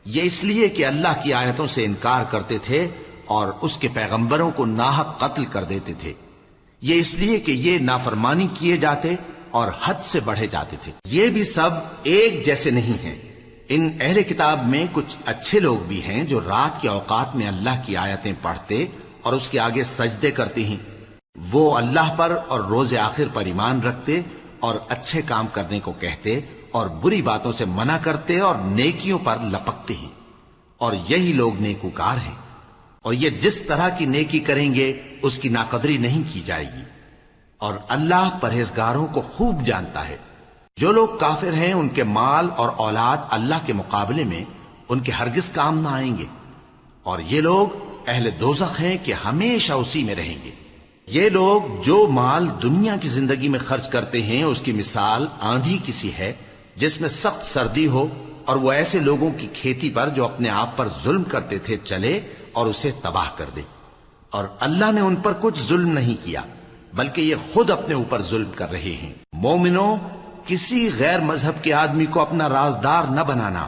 یہ اس لیے کہ اللہ کی آیتوں سے انکار کرتے تھے اور اس کے پیغمبروں کو ناحق قتل کر دیتے تھے۔ یہ اس لیے کہ یہ نافرمانی کیے جاتے اور حد سے بڑھے جاتے تھے۔ یہ بھی سب ایک جیسے نہیں ہیں۔ ان اہل کتاب میں کچھ اچھے لوگ بھی ہیں جو رات کے اوقات میں اللہ کی آیتیں پڑھتے اور اس کے آگے سجدے کرتے ہیں۔ وہ اللہ پر اور روز آخر پر ایمان رکھتے اور اچھے کام کرنے کو کہتے اور بری باتوں سے منع کرتے اور نیکیوں پر لپکتے ہیں، اور یہی لوگ نیکوکار ہیں۔ اور یہ جس طرح کی نیکی کریں گے اس کی ناقدری نہیں کی جائے گی، اور اللہ پرہیزگاروں کو خوب جانتا ہے۔ جو لوگ کافر ہیں ان کے مال اور اولاد اللہ کے مقابلے میں ان کے ہرگز کام نہ آئیں گے، اور یہ لوگ اہل دوزخ ہیں کہ ہمیشہ اسی میں رہیں گے۔ یہ لوگ جو مال دنیا کی زندگی میں خرچ کرتے ہیں اس کی مثال آندھی کسی ہے جس میں سخت سردی ہو، اور وہ ایسے لوگوں کی کھیتی پر جو اپنے آپ پر ظلم کرتے تھے چلے اور اسے تباہ کر دے۔ اور اللہ نے ان پر کچھ ظلم نہیں کیا بلکہ یہ خود اپنے اوپر ظلم کر رہے ہیں۔ مومنوں، کسی غیر مذہب کے آدمی کو اپنا رازدار نہ بنانا۔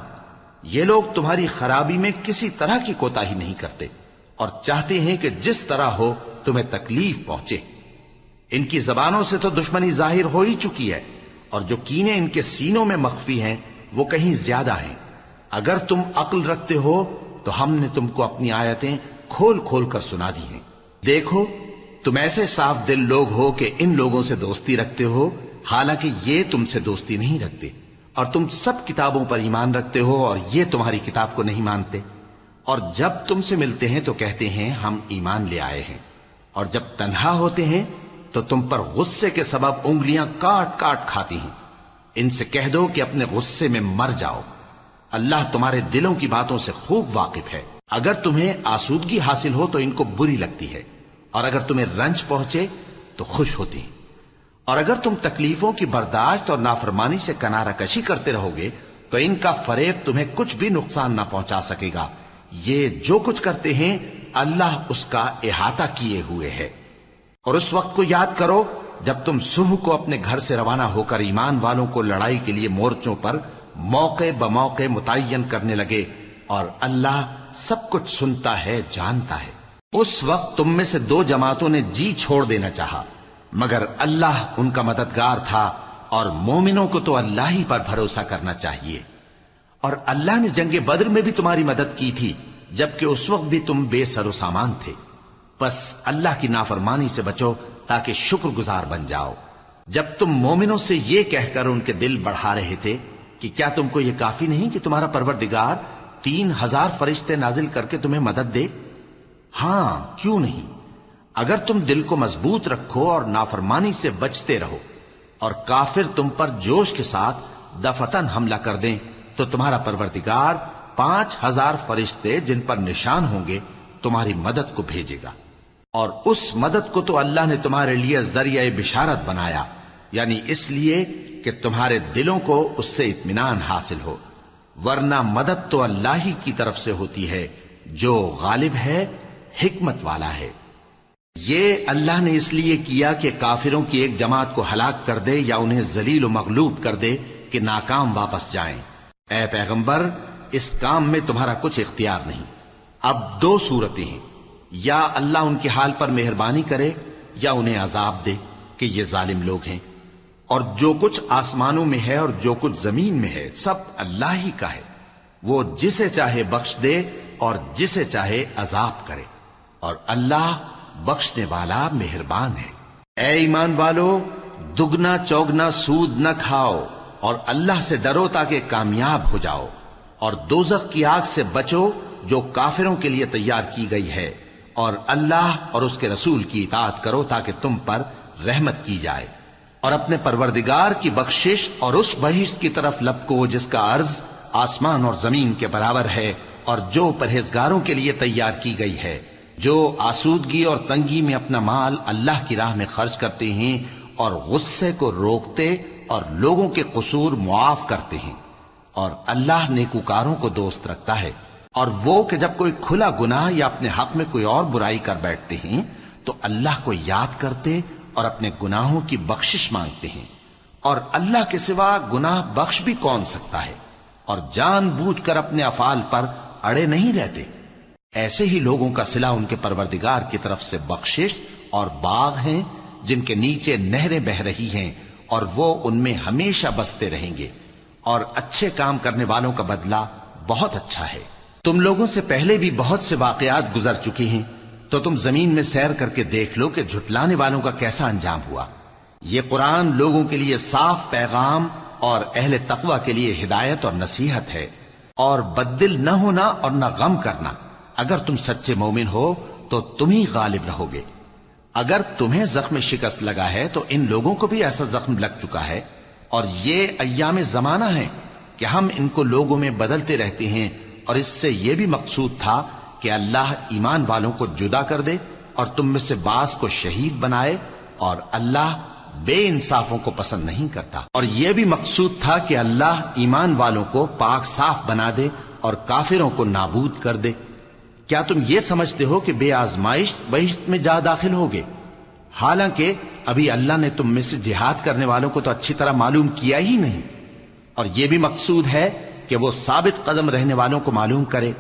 یہ لوگ تمہاری خرابی میں کسی طرح کی کوتاہی نہیں کرتے اور چاہتے ہیں کہ جس طرح ہو تمہیں تکلیف پہنچے۔ ان کی زبانوں سے تو دشمنی ظاہر ہو ہی چکی ہے، اور جو کینے ان کے سینوں میں مخفی ہیں وہ کہیں زیادہ ہیں۔ اگر تم عقل رکھتے ہو تو ہم نے تم کو اپنی آیتیں کھول کھول کر سنا دی ہیں۔ دیکھو، تم ایسے صاف دل لوگ ہو کہ ان لوگوں سے دوستی رکھتے ہو، حالانکہ یہ تم سے دوستی نہیں رکھتے، اور تم سب کتابوں پر ایمان رکھتے ہو اور یہ تمہاری کتاب کو نہیں مانتے۔ اور جب تم سے ملتے ہیں تو کہتے ہیں ہم ایمان لے آئے ہیں، اور جب تنہا ہوتے ہیں تو تم پر غصے کے سبب انگلیاں کاٹ کاٹ کھاتی ہیں۔ ان سے کہہ دو کہ اپنے غصے میں مر جاؤ، اللہ تمہارے دلوں کی باتوں سے خوب واقف ہے۔ اگر تمہیں آسودگی حاصل ہو تو ان کو بری لگتی ہے، اور اگر تمہیں رنج پہنچے تو خوش ہوتی ہیں۔ اور اگر تم تکلیفوں کی برداشت اور نافرمانی سے کنارہ کشی کرتے رہو گے تو ان کا فریب تمہیں کچھ بھی نقصان نہ پہنچا سکے گا۔ یہ جو کچھ کرتے ہیں اللہ اس کا احاطہ کیے ہوئے ہے۔ اور اس وقت کو یاد کرو جب تم صبح کو اپنے گھر سے روانہ ہو کر ایمان والوں کو لڑائی کے لیے مورچوں پر موقع بموقع متعین کرنے لگے، اور اللہ سب کچھ سنتا ہے، جانتا ہے۔ اس وقت تم میں سے دو جماعتوں نے جی چھوڑ دینا چاہا، مگر اللہ ان کا مددگار تھا، اور مومنوں کو تو اللہ ہی پر بھروسہ کرنا چاہیے۔ اور اللہ نے جنگ بدر میں بھی تمہاری مدد کی تھی جبکہ اس وقت بھی تم بے سر و سامان تھے۔ بس اللہ کی نافرمانی سے بچو تاکہ شکر گزار بن جاؤ۔ جب تم مومنوں سے یہ کہہ کر ان کے دل بڑھا رہے تھے کہ کیا تم کو یہ کافی نہیں کہ تمہارا پروردگار 3000 فرشتے نازل کر کے تمہیں مدد دے؟ ہاں، کیوں نہیں؟ اگر تم دل کو مضبوط رکھو اور نافرمانی سے بچتے رہو، اور کافر تم پر جوش کے ساتھ دفتن حملہ کر دیں تو تمہارا پروردگار 5000 فرشتے جن پر نشان ہوں گے تمہاری مدد کو بھیجے گا۔ اور اس مدد کو تو اللہ نے تمہارے لیے ذریعہ بشارت بنایا، یعنی اس لیے کہ تمہارے دلوں کو اس سے اطمینان حاصل ہو، ورنہ مدد تو اللہ ہی کی طرف سے ہوتی ہے جو غالب ہے، حکمت والا ہے۔ یہ اللہ نے اس لیے کیا کہ کافروں کی ایک جماعت کو ہلاک کر دے یا انہیں ذلیل و مغلوب کر دے کہ ناکام واپس جائیں۔ اے پیغمبر، اس کام میں تمہارا کچھ اختیار نہیں۔ اب دو صورتیں ہیں، یا اللہ ان کے حال پر مہربانی کرے یا انہیں عذاب دے کہ یہ ظالم لوگ ہیں۔ اور جو کچھ آسمانوں میں ہے اور جو کچھ زمین میں ہے سب اللہ ہی کا ہے، وہ جسے چاہے بخش دے اور جسے چاہے عذاب کرے، اور اللہ بخشنے والا مہربان ہے۔ اے ایمان والو، دگنا چوگنا سود نہ کھاؤ اور اللہ سے ڈرو تاکہ کامیاب ہو جاؤ، اور دوزخ کی آگ سے بچو جو کافروں کے لیے تیار کی گئی ہے، اور اللہ اور اس کے رسول کی اطاعت کرو تاکہ تم پر رحمت کی جائے، اور اپنے پروردگار کی بخشش اور اس بہشت کی طرف لپکو جس کا عرض آسمان اور زمین کے برابر ہے اور جو پرہیزگاروں کے لیے تیار کی گئی ہے، جو آسودگی اور تنگی میں اپنا مال اللہ کی راہ میں خرچ کرتے ہیں اور غصے کو روکتے اور لوگوں کے قصور معاف کرتے ہیں، اور اللہ نیکوکاروں کو دوست رکھتا ہے۔ اور وہ کہ جب کوئی کھلا گناہ یا اپنے حق میں کوئی اور برائی کر بیٹھتے ہیں تو اللہ کو یاد کرتے اور اپنے گناہوں کی بخشش مانگتے ہیں، اور اللہ کے سوا گناہ بخش بھی کون سکتا ہے، اور جان بوجھ کر اپنے افعال پر اڑے نہیں رہتے۔ ایسے ہی لوگوں کا صلہ ان کے پروردگار کی طرف سے بخشش اور باغ ہیں جن کے نیچے نہریں بہ رہی ہیں، اور وہ ان میں ہمیشہ بستے رہیں گے، اور اچھے کام کرنے والوں کا بدلہ بہت اچھا ہے۔ تم لوگوں سے پہلے بھی بہت سے واقعات گزر چکے ہیں، تو تم زمین میں سیر کر کے دیکھ لو کہ جھٹلانے والوں کا کیسا انجام ہوا۔ یہ قرآن لوگوں کے لیے صاف پیغام اور اہل تقوی کے لیے ہدایت اور نصیحت ہے، اور بددل نہ ہونا اور نہ غم کرنا۔ اگر تم سچے مومن ہو تو تم ہی غالب رہو گے۔ اگر تمہیں زخم شکست لگا ہے تو ان لوگوں کو بھی ایسا زخم لگ چکا ہے، اور یہ ایام زمانہ ہے کہ ہم ان کو لوگوں میں بدلتے رہتے ہیں، اور اس سے یہ بھی مقصود تھا کہ اللہ ایمان والوں کو جدا کر دے اور تم میں سے بعض کو شہید بنائے، اور اللہ بے انصافوں کو پسند نہیں کرتا۔ اور یہ بھی مقصود تھا کہ اللہ ایمان والوں کو پاک صاف بنا دے اور کافروں کو نابود کر دے۔ کیا تم یہ سمجھتے ہو کہ بے آزمائش بہشت میں جا داخل ہوگے؟ حالانکہ ابھی اللہ نے تم میں سے جہاد کرنے والوں کو تو اچھی طرح معلوم کیا ہی نہیں، اور یہ بھی مقصود ہے کہ وہ ثابت قدم رہنے والوں کو معلوم کرے،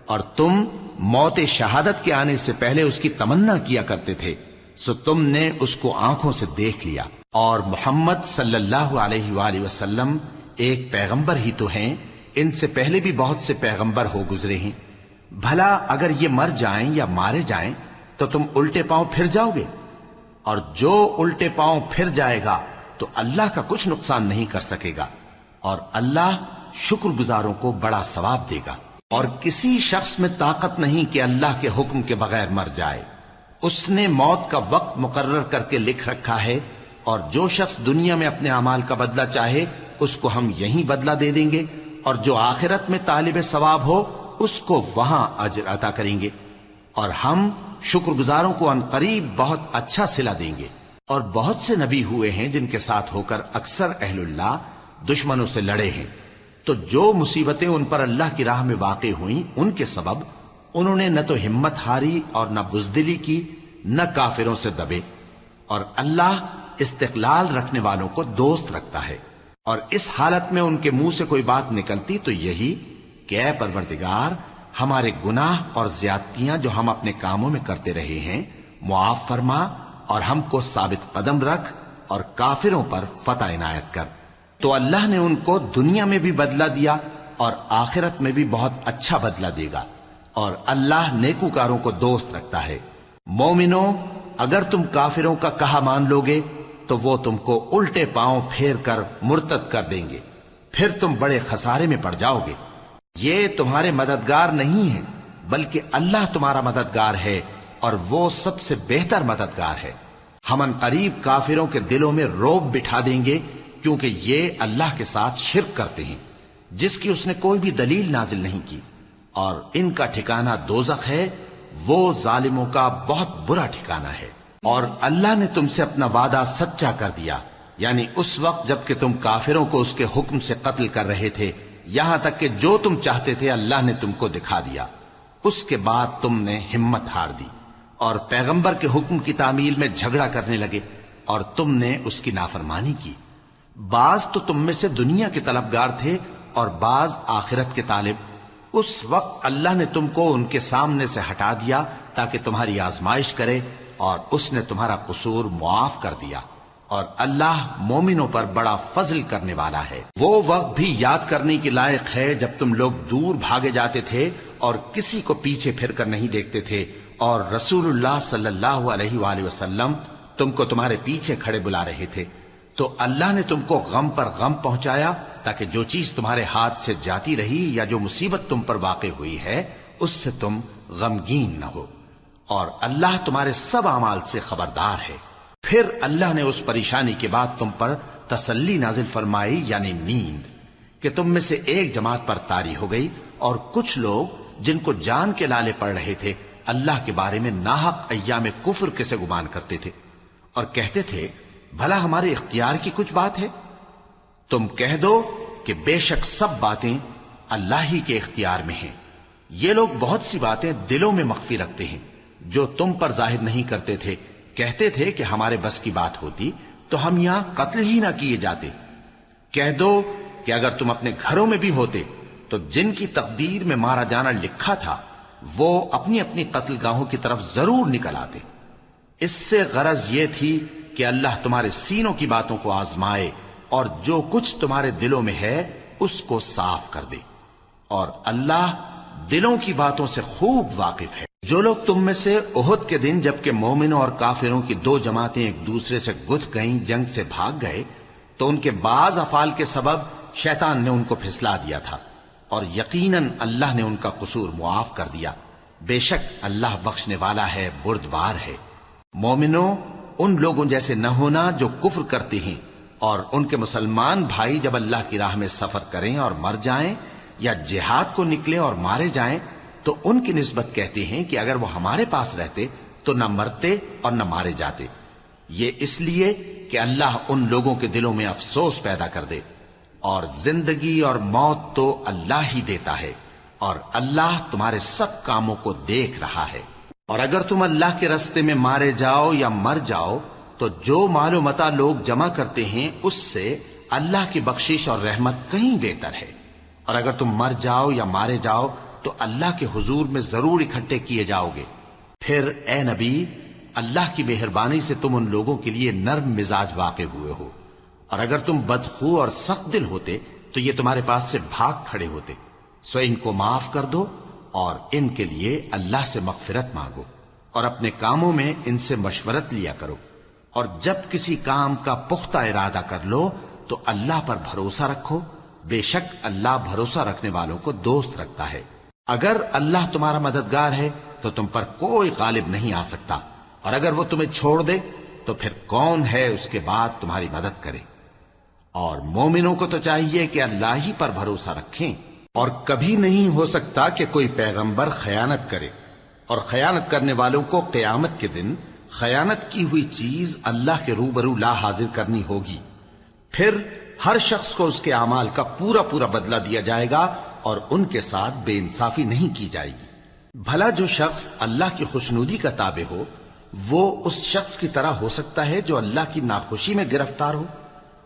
اور تم موت شہادت کے آنے سے پہلے اس کی تمنا کیا کرتے تھے، سو تم نے اس کو آنکھوں سے دیکھ لیا۔ اور محمد صلی اللہ علیہ وآلہ وسلم ایک پیغمبر ہی تو ہیں، ان سے پہلے بھی بہت سے پیغمبر ہو گزرے ہیں۔ بھلا اگر یہ مر جائیں یا مارے جائیں تو تم الٹے پاؤں پھر جاؤ گے؟ اور جو الٹے پاؤں پھر جائے گا تو اللہ کا کچھ نقصان نہیں کر سکے گا، اور اللہ شکر گزاروں کو بڑا ثواب دے گا۔ اور کسی شخص میں طاقت نہیں کہ اللہ کے حکم کے بغیر مر جائے، اس نے موت کا وقت مقرر کر کے لکھ رکھا ہے، اور جو شخص دنیا میں اپنے اعمال کا بدلہ چاہے اس کو ہم یہیں بدلہ دے دیں گے، اور جو آخرت میں طالب ثواب ہو اس کو وہاں اجر عطا کریں گے، اور ہم شکر گزاروں کو ان قریب بہت اچھا صلہ دیں گے۔ اور بہت سے نبی ہوئے ہیں جن کے ساتھ ہو کر اکثر اہل اللہ دشمنوں سے لڑے ہیں، تو جو مصیبتیں ان پر اللہ کی راہ میں واقع ہوئیں ان کے سبب انہوں نے نہ تو ہمت ہاری اور نہ بزدلی کی، نہ کافروں سے دبے، اور اللہ استقلال رکھنے والوں کو دوست رکھتا ہے۔ اور اس حالت میں ان کے منہ سے کوئی بات نکلتی تو یہی کہ اے پروردگار، ہمارے گناہ اور زیادتیاں جو ہم اپنے کاموں میں کرتے رہے ہیں معاف فرما، اور ہم کو ثابت قدم رکھ، اور کافروں پر فتح عنایت کر۔ تو اللہ نے ان کو دنیا میں بھی بدلہ دیا اور آخرت میں بھی بہت اچھا بدلہ دے گا، اور اللہ نیکوکاروں کو دوست رکھتا ہے۔ مومنو، اگر تم کافروں کا کہا مان لوگے تو وہ تم کو الٹے پاؤں پھیر کر مرتد کر دیں گے، پھر تم بڑے خسارے میں پڑ جاؤ گے۔ یہ تمہارے مددگار نہیں ہیں بلکہ اللہ تمہارا مددگار ہے، اور وہ سب سے بہتر مددگار ہے۔ ہم ان قریب کافروں کے دلوں میں رعب بٹھا دیں گے، کیونکہ یہ اللہ کے ساتھ شرک کرتے ہیں جس کی اس نے کوئی بھی دلیل نازل نہیں کی، اور ان کا ٹھکانہ دوزخ ہے، وہ ظالموں کا بہت برا ٹھکانہ ہے۔ اور اللہ نے تم سے اپنا وعدہ سچا کر دیا، یعنی اس وقت جب کہ تم کافروں کو اس کے حکم سے قتل کر رہے تھے، یہاں تک کہ جو تم چاہتے تھے اللہ نے تم کو دکھا دیا۔ اس کے بعد تم نے ہمت ہار دی اور پیغمبر کے حکم کی تعمیل میں جھگڑا کرنے لگے، اور تم نے اس کی نافرمانی کی۔ بعض تو تم میں سے دنیا کے طلبگار تھے اور بعض آخرت کے طالب۔ اس وقت اللہ نے تم کو ان کے سامنے سے ہٹا دیا تاکہ تمہاری آزمائش کرے، اور اس نے تمہارا قصور معاف کر دیا، اور اللہ مومنوں پر بڑا فضل کرنے والا ہے۔ وہ وقت بھی یاد کرنے کی لائق ہے جب تم لوگ دور بھاگے جاتے تھے اور کسی کو پیچھے پھر کر نہیں دیکھتے تھے، اور رسول اللہ صلی اللہ علیہ وآلہ وسلم تم کو تمہارے پیچھے کھڑے بلا رہے تھے، تو اللہ نے تم کو غم پر غم پہنچایا تاکہ جو چیز تمہارے ہاتھ سے جاتی رہی یا جو مصیبت تم پر واقع ہوئی ہے اس سے تم غمگین نہ ہو، اور اللہ تمہارے سب اعمال سے خبردار ہے۔ پھر اللہ نے اس پریشانی کے بعد تم پر تسلی نازل فرمائی، یعنی نیند۔ کہ تم میں سے ایک جماعت پر طاری ہو گئی اور کچھ لوگ جن کو جان کے لالے پڑ رہے تھے اللہ کے بارے میں ناحق ایام کفر کے سے گمان کرتے تھے اور کہتے تھے بھلا ہمارے اختیار کی کچھ بات ہے؟ تم کہہ دو کہ بے شک سب باتیں اللہ ہی کے اختیار میں ہیں. یہ لوگ بہت سی باتیں دلوں میں مخفی رکھتے ہیں جو تم پر ظاہر نہیں کرتے تھے. کہتے تھے کہ ہمارے بس کی بات ہوتی تو ہم یہاں قتل ہی نہ کیے جاتے. کہہ دو کہ اگر تم اپنے گھروں میں بھی ہوتے تو جن کی تقدیر میں مارا جانا لکھا تھا وہ اپنی اپنی قتل گاہوں کی طرف ضرور نکل آتے. اس سے غرض یہ تھی کہ اللہ تمہارے سینوں کی باتوں کو آزمائے اور جو کچھ تمہارے دلوں میں ہے اس کو صاف کر دے. اور اللہ دلوں کی باتوں سے خوب واقف ہے. جو لوگ تم میں سے احد کے دن جبکہ مومنوں اور کافروں کی دو جماعتیں ایک دوسرے سے گتھ گئیں جنگ سے بھاگ گئے تو ان کے بعض افعال کے سبب شیطان نے ان کو پھسلا دیا تھا اور یقیناً اللہ نے ان کا قصور معاف کر دیا. بے شک اللہ بخشنے والا ہے، بردبار ہے. مومنوں، ان لوگوں جیسے نہ ہونا جو کفر کرتے ہیں اور ان کے مسلمان بھائی جب اللہ کی راہ میں سفر کریں اور مر جائیں یا جہاد کو نکلیں اور مارے جائیں تو ان کی نسبت کہتے ہیں کہ اگر وہ ہمارے پاس رہتے تو نہ مرتے اور نہ مارے جاتے. یہ اس لیے کہ اللہ ان لوگوں کے دلوں میں افسوس پیدا کر دے. اور زندگی اور موت تو اللہ ہی دیتا ہے اور اللہ تمہارے سب کاموں کو دیکھ رہا ہے. اور اگر تم اللہ کے راستے میں مارے جاؤ یا مر جاؤ تو جو مال و متاع لوگ جمع کرتے ہیں اس سے اللہ کی بخشش اور رحمت کہیں بہتر ہے. اور اگر تم مر جاؤ یا مارے جاؤ تو اللہ کے حضور میں ضرور اکٹھے کیے جاؤ گے. پھر اے نبی، اللہ کی مہربانی سے تم ان لوگوں کے لیے نرم مزاج واقع ہوئے ہو، اور اگر تم بدخو اور سخت دل ہوتے تو یہ تمہارے پاس سے بھاگ کھڑے ہوتے. سو ان کو معاف کر دو اور ان کے لیے اللہ سے مغفرت مانگو اور اپنے کاموں میں ان سے مشورت لیا کرو. اور جب کسی کام کا پختہ ارادہ کر لو تو اللہ پر بھروسہ رکھو. بے شک اللہ بھروسہ رکھنے والوں کو دوست رکھتا ہے. اگر اللہ تمہارا مددگار ہے تو تم پر کوئی غالب نہیں آ سکتا، اور اگر وہ تمہیں چھوڑ دے تو پھر کون ہے اس کے بعد تمہاری مدد کرے. اور مومنوں کو تو چاہیے کہ اللہ ہی پر بھروسہ رکھیں. اور کبھی نہیں ہو سکتا کہ کوئی پیغمبر خیانت کرے، اور خیانت کرنے والوں کو قیامت کے دن خیانت کی ہوئی چیز اللہ کے روبرو لا حاضر کرنی ہوگی. پھر ہر شخص کو اس کے اعمال کا پورا پورا بدلہ دیا جائے گا اور ان کے ساتھ بے انصافی نہیں کی جائے گی. بھلا جو شخص اللہ کی خوشنودی کا تابع ہو وہ اس شخص کی طرح ہو سکتا ہے جو اللہ کی ناخوشی میں گرفتار ہو،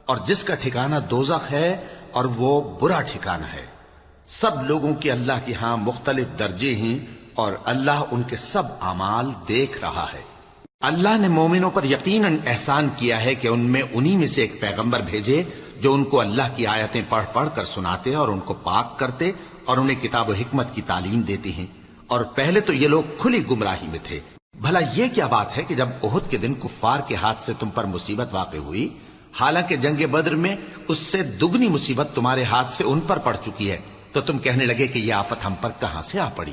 اور جس کا ٹھکانہ دوزخ ہے اور وہ برا ٹھکانہ ہے. سب لوگوں کے اللہ کے ہاں مختلف درجے ہیں اور اللہ ان کے سب اعمال دیکھ رہا ہے. اللہ نے مومنوں پر یقیناً احسان کیا ہے کہ ان میں انہی میں سے ایک پیغمبر بھیجے جو ان کو اللہ کی آیتیں پڑھ پڑھ کر سناتے اور ان کو پاک کرتے اور انہیں کتاب و حکمت کی تعلیم دیتے ہیں. اور پہلے تو یہ لوگ کھلی گمراہی میں تھے. بھلا یہ کیا بات ہے کہ جب احد کے دن کفار کے ہاتھ سے تم پر مصیبت واقع ہوئی، حالانکہ جنگ بدر میں اس سے دگنی مصیبت تمہارے ہاتھ سے ان پر پڑ چکی ہے، تو تم کہنے لگے کہ یہ آفت ہم پر کہاں سے آ پڑی؟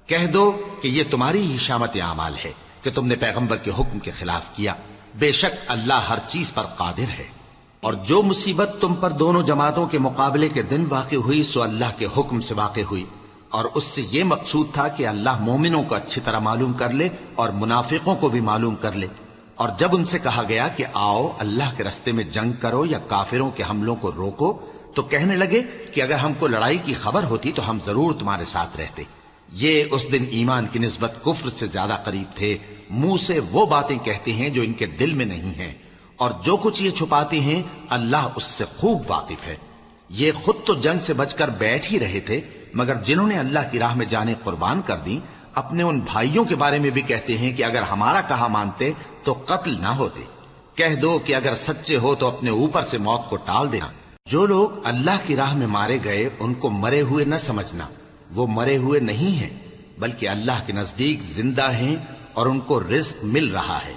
کہہ دو کہ یہ تمہاری ہی شامت اعمال ہے کہ تم نے پیغمبر کے حکم کے خلاف کیا. بے شک اللہ ہر چیز پر قادر ہے. اور جو مصیبت تم پر دونوں جماعتوں کے مقابلے کے دن واقع ہوئی سو اللہ کے حکم سے واقع ہوئی، اور اس سے یہ مقصود تھا کہ اللہ مومنوں کو اچھی طرح معلوم کر لے اور منافقوں کو بھی معلوم کر لے. اور جب ان سے کہا گیا کہ آؤ اللہ کے راستے میں جنگ کرو یا کافروں کے حملوں کو روکو تو کہنے لگے کہ اگر ہم کو لڑائی کی خبر ہوتی تو ہم ضرور تمہارے ساتھ رہتے. یہ اس دن ایمان کی نسبت کفر سے زیادہ قریب تھے. منہ سے وہ باتیں کہتے ہیں جو ان کے دل میں نہیں ہیں، اور جو کچھ یہ چھپاتے ہیں اللہ اس سے خوب واقف ہے. یہ خود تو جنگ سے بچ کر بیٹھ ہی رہے تھے، مگر جنہوں نے اللہ کی راہ میں جانیں قربان کر دیں اپنے ان بھائیوں کے بارے میں بھی کہتے ہیں کہ اگر ہمارا کہا مانتے تو قتل نہ ہوتے. کہہ دو کہ اگر سچے ہو تو اپنے اوپر سے موت کو ٹال دینا. جو لوگ اللہ کی راہ میں مارے گئے ان کو مرے ہوئے نہ سمجھنا، وہ مرے ہوئے نہیں ہیں بلکہ اللہ کے نزدیک زندہ ہیں اور ان کو رزق مل رہا ہے.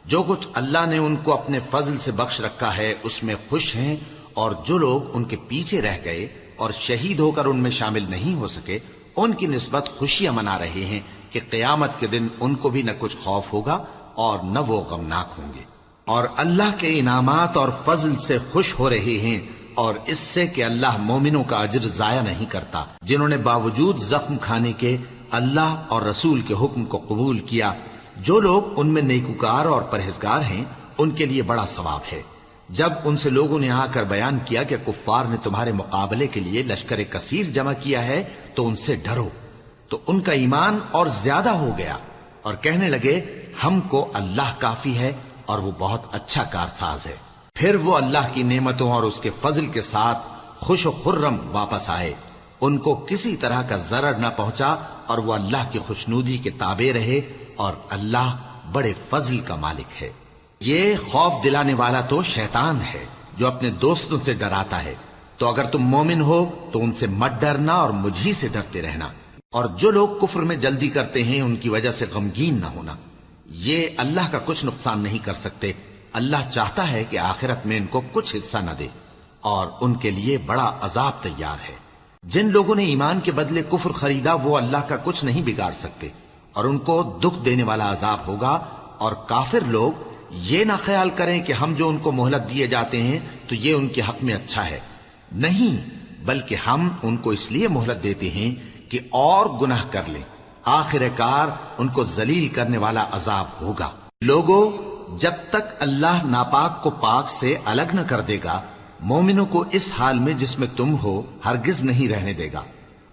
جو کچھ اللہ نے ان کو اپنے فضل سے بخش رکھا ہے اس میں خوش ہیں، اور جو لوگ ان کے پیچھے رہ گئے اور شہید ہو کر ان میں شامل نہیں ہو سکے ان کی نسبت خوشیاں منا رہے ہیں کہ قیامت کے دن ان کو بھی نہ کچھ خوف ہوگا اور نہ وہ غمناک ہوں گے. اور اللہ کے انعامات اور فضل سے خوش ہو رہے ہیں اور اس سے کہ اللہ مومنوں کا اجر ضائع نہیں کرتا، جنہوں نے باوجود زخم کھانے کے اللہ اور رسول کے حکم کو قبول کیا۔ جو لوگ ان میں نیکوکار اور پرہیزگار ہیں ان کے لیے بڑا ثواب ہے۔ جب ان سے لوگوں نے آ کر بیان کیا کہ کفار نے تمہارے مقابلے کے لیے لشکر کثیر جمع کیا ہے تو ان سے ڈرو، تو ان کا ایمان اور زیادہ ہو گیا اور کہنے لگے ہم کو اللہ کافی ہے اور وہ بہت اچھا کارساز ہے۔ پھر وہ اللہ کی نعمتوں اور اس کے فضل کے ساتھ خوش و خرم واپس آئے، ان کو کسی طرح کا ضرر نہ پہنچا اور وہ اللہ کی خوشنودی کے تابع رہے، اور اللہ بڑے فضل کا مالک ہے۔ یہ خوف دلانے والا تو شیطان ہے جو اپنے دوستوں سے ڈراتا ہے، تو اگر تم مومن ہو تو ان سے مت ڈرنا اور مجھ ہی سے ڈرتے رہنا، اور جو لوگ کفر میں جلدی کرتے ہیں ان کی وجہ سے غمگین نہ ہونا، یہ اللہ کا کچھ نقصان نہیں کر سکتے۔ اللہ چاہتا ہے کہ آخرت میں ان کو کچھ حصہ نہ دے، اور ان کے لیے بڑا عذاب تیار ہے۔ جن لوگوں نے ایمان کے بدلے کفر خریدا وہ اللہ کا کچھ نہیں بگاڑ سکتے، اور ان کو دکھ دینے والا عذاب ہوگا۔ اور کافر لوگ یہ نہ خیال کریں کہ ہم جو ان کو مہلت دیے جاتے ہیں تو یہ ان کے حق میں اچھا ہے، نہیں، بلکہ ہم ان کو اس لیے مہلت دیتے ہیں کہ اور گناہ کر لیں، آخر کار ان کو ذلیل کرنے والا عذاب ہوگا۔ لوگوں، جب تک اللہ ناپاک کو پاک سے الگ نہ کر دے گا، مومنوں کو اس حال میں جس میں تم ہو ہرگز نہیں رہنے دے گا،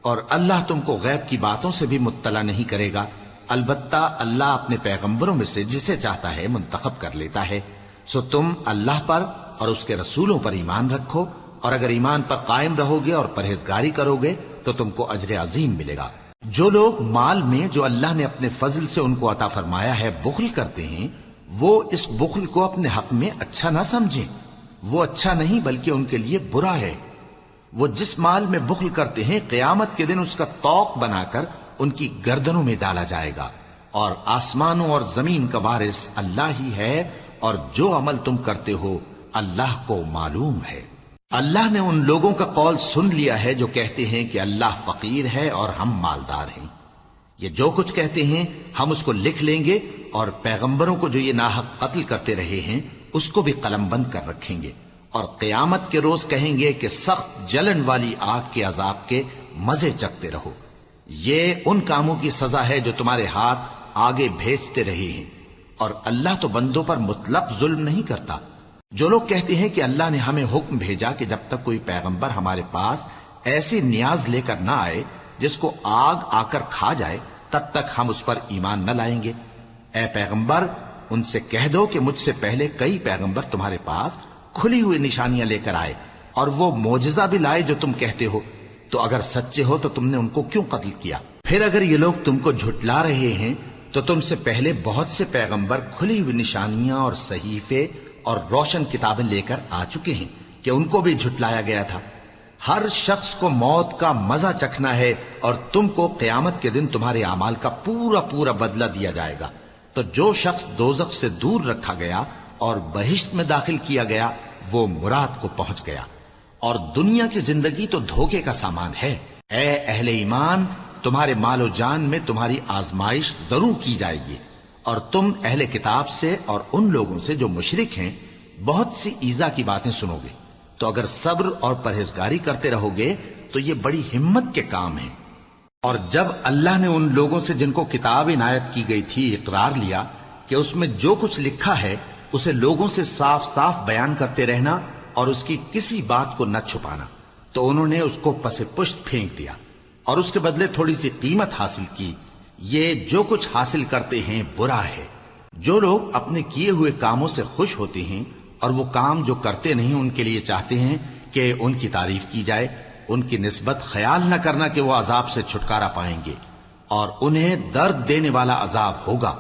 اور اللہ تم کو غیب کی باتوں سے بھی مطلع نہیں کرے گا۔ البتہ اللہ اپنے پیغمبروں میں سے جسے چاہتا ہے منتخب کر لیتا ہے۔ سو تم اللہ پر اور اس کے رسولوں پر ایمان رکھو، اور اگر ایمان پر قائم رہو گے اور پرہیزگاری کرو گے تو تم کو اجر عظیم ملے گا۔ جو لوگ مال میں جو اللہ نے اپنے فضل سے ان کو عطا فرمایا ہے بخل کرتے ہیں، وہ اس بخل کو اپنے حق میں اچھا نہ سمجھیں، وہ اچھا نہیں بلکہ ان کے لیے برا ہے۔ وہ جس مال میں بخل کرتے ہیں قیامت کے دن اس کا طوق بنا کر ان کی گردنوں میں ڈالا جائے گا، اور آسمانوں اور زمین کا وارث اللہ ہی ہے، اور جو عمل تم کرتے ہو اللہ کو معلوم ہے۔ اللہ نے ان لوگوں کا قول سن لیا ہے جو کہتے ہیں کہ اللہ فقیر ہے اور ہم مالدار ہیں۔ یہ جو کچھ کہتے ہیں ہم اس کو لکھ لیں گے، اور پیغمبروں کو جو یہ ناحق قتل کرتے رہے ہیں اس کو بھی قلم بند کر رکھیں گے، اور قیامت کے روز کہیں گے کہ سخت جلن والی آگ کے عذاب کے مزے چکھتے رہو۔ یہ ان کاموں کی سزا ہے جو تمہارے ہاتھ آگے بھیجتے رہے ہیں، اور اللہ تو بندوں پر مطلق ظلم نہیں کرتا۔ جو لوگ کہتے ہیں کہ اللہ نے ہمیں حکم بھیجا کہ جب تک کوئی پیغمبر ہمارے پاس ایسی نیاز لے کر نہ آئے جس کو آگ آ کر کھا جائے تب تک ہم اس پر ایمان نہ لائیں گے۔ اے پیغمبر، ان سے کہہ دو کہ مجھ سے پہلے کئی پیغمبر تمہارے پاس کھلی ہوئی نشانیاں لے کر آئے، اور وہ معجزہ بھی لائے جو تم کہتے ہو، تو اگر سچے ہو تو تم نے ان کو کیوں قتل کیا؟ پھر اگر یہ لوگ تم کو جھٹلا رہے ہیں تو تم سے پہلے بہت سے پیغمبر کھلی ہوئی نشانیاں اور صحیفے اور روشن کتابیں لے کر آ چکے ہیں کہ ان کو بھی جھٹلایا گیا تھا۔ ہر شخص کو موت کا مزہ چکھنا ہے، اور تم کو قیامت کے دن تمہارے اعمال کا پورا پورا بدلہ دیا جائے گا۔ تو جو شخص دوزخ سے دور رکھا گیا اور بہشت میں داخل کیا گیا وہ مراد کو پہنچ گیا، اور دنیا کی زندگی تو دھوکے کا سامان ہے۔ اے اہل ایمان، تمہارے مال و جان میں تمہاری آزمائش ضرور کی جائے گی، اور تم اہل کتاب سے اور ان لوگوں سے جو مشرک ہیں بہت سی ایذا کی باتیں سنو گے، تو اگر صبر اور پرہیزگاری کرتے رہو گے تو یہ بڑی ہمت کے کام ہیں۔ اور جب اللہ نے ان لوگوں سے جن کو کتاب عنایت کی گئی تھی اقرار لیا کہ اس میں جو کچھ لکھا ہے اسے لوگوں سے صاف صاف بیان کرتے رہنا اور اس کی کسی بات کو نہ چھپانا، تو انہوں نے اس کو پس پشت پھینک دیا اور اس کے بدلے تھوڑی سی قیمت حاصل کی۔ یہ جو کچھ حاصل کرتے ہیں برا ہے۔ جو لوگ اپنے کیے ہوئے کاموں سے خوش ہوتے ہیں اور وہ کام جو کرتے نہیں ان کے لیے چاہتے ہیں کہ ان کی تعریف کی جائے، ان کی نسبت خیال نہ کرنا کہ وہ عذاب سے چھٹکارا پائیں گے، اور انہیں درد دینے والا عذاب ہوگا۔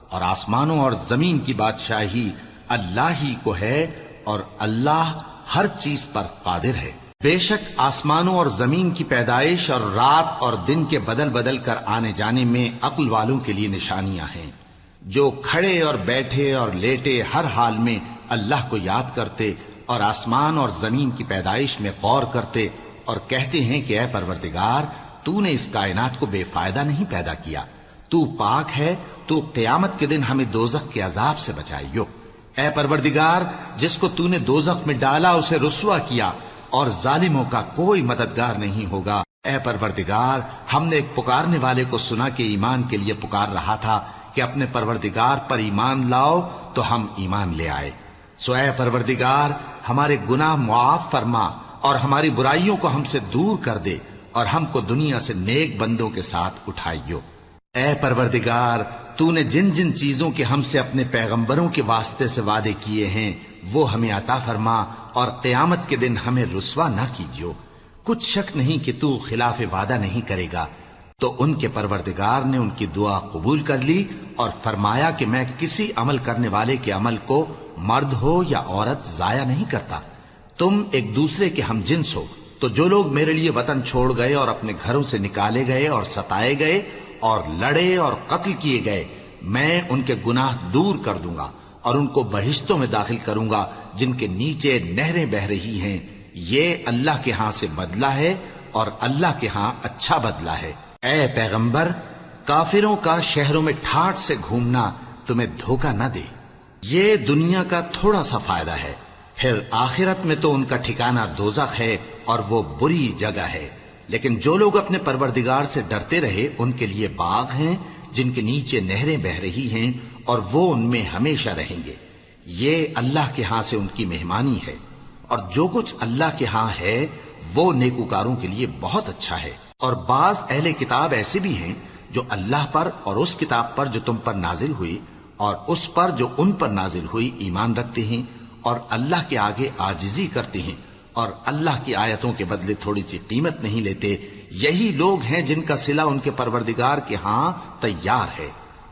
اور آسمانوں اور زمین کی بادشاہی اللہ ہی کو ہے، اور اللہ ہر چیز پر قادر ہے۔ بے شک آسمانوں اور زمین کی پیدائش اور رات اور دن کے بدل بدل کر آنے جانے میں عقل والوں کے لیے نشانیاں ہیں، جو کھڑے اور بیٹھے اور لیٹے ہر حال میں اللہ کو یاد کرتے اور آسمان اور زمین کی پیدائش میں غور کرتے اور کہتے ہیں کہ اے پروردگار، تو نے اس کائنات کو بے فائدہ نہیں پیدا کیا، تو پاک ہے، تو قیامت کے دن ہمیں دوزخ کے عذاب سے بچائیو۔ اے پروردگار، جس کو تو نے دوزخ میں ڈالا اسے رسوا کیا، اور ظالموں کا کوئی مددگار نہیں ہوگا۔ اے پروردگار، ہم نے ایک پکارنے والے کو سنا کہ ایمان کے لیے پکار رہا تھا کہ اپنے پروردگار پر ایمان لاؤ، تو ہم ایمان لے آئے۔ سو اے پروردگار، ہمارے گناہ معاف فرما اور ہماری برائیوں کو ہم سے دور کر دے، اور ہم کو دنیا سے نیک بندوں کے ساتھ اٹھائیو۔ اے پروردگار، تو نے جن جن چیزوں کے ہم سے اپنے پیغمبروں کے واسطے سے وعدے کیے ہیں وہ ہمیں عطا فرما، اور قیامت کے دن ہمیں رسوا نہ کیجیو۔ کچھ شک نہیں کہ تو خلاف وعدہ نہیں کرے گا۔ تو ان کے پروردگار نے ان کی دعا قبول کر لی اور فرمایا کہ میں کسی عمل کرنے والے کے عمل کو مرد ہو یا عورت ضائع نہیں کرتا۔ تم ایک دوسرے کے ہم جنس ہو، تو جو لوگ میرے لیے وطن چھوڑ گئے اور اپنے گھروں سے نکالے گئے اور ستائے گئے اور لڑے اور قتل کیے گئے، میں ان کے گناہ دور کر دوں گا اور ان کو بہشتوں میں داخل کروں گا جن کے نیچے نہریں بہ رہی ہیں۔ یہ اللہ کے ہاں سے بدلہ ہے اور اللہ کے ہاں اچھا بدلہ ہے۔ اے پیغمبر، کافروں کا شہروں میں ٹھاٹ سے گھومنا تمہیں دھوکہ نہ دے۔ یہ دنیا کا تھوڑا سا فائدہ ہے، پھر آخرت میں تو ان کا ٹھکانہ دوزخ ہے اور وہ بری جگہ ہے۔ لیکن جو لوگ اپنے پروردگار سے ڈرتے رہے ان کے لیے باغ ہیں جن کے نیچے نہریں بہ رہی ہیں، اور وہ ان میں ہمیشہ رہیں گے۔ یہ اللہ کے ہاں سے ان کی مہمانی ہے، اور جو کچھ اللہ کے ہاں ہے وہ نیکوکاروں کے لیے بہت اچھا ہے۔ اور بعض اہل کتاب ایسے بھی ہیں جو اللہ پر اور اس کتاب پر جو تم پر نازل ہوئی اور اس پر جو ان پر نازل ہوئی ایمان رکھتے ہیں، اور اللہ کے آگے عاجزی کرتے ہیں، اور اللہ کی آیتوں کے بدلے تھوڑی سی قیمت نہیں لیتے۔ یہی لوگ ہیں جن کا صلہ ان کے پروردگار کے ہاں تیار ہے،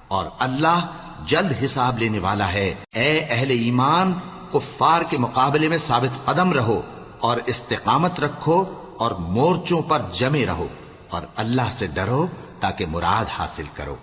اور اللہ جلد حساب لینے والا ہے۔ اے اہل ایمان، کفار کے مقابلے میں ثابت قدم رہو اور استقامت رکھو اور مورچوں پر جمے رہو، اور اللہ سے ڈرو تاکہ مراد حاصل کرو۔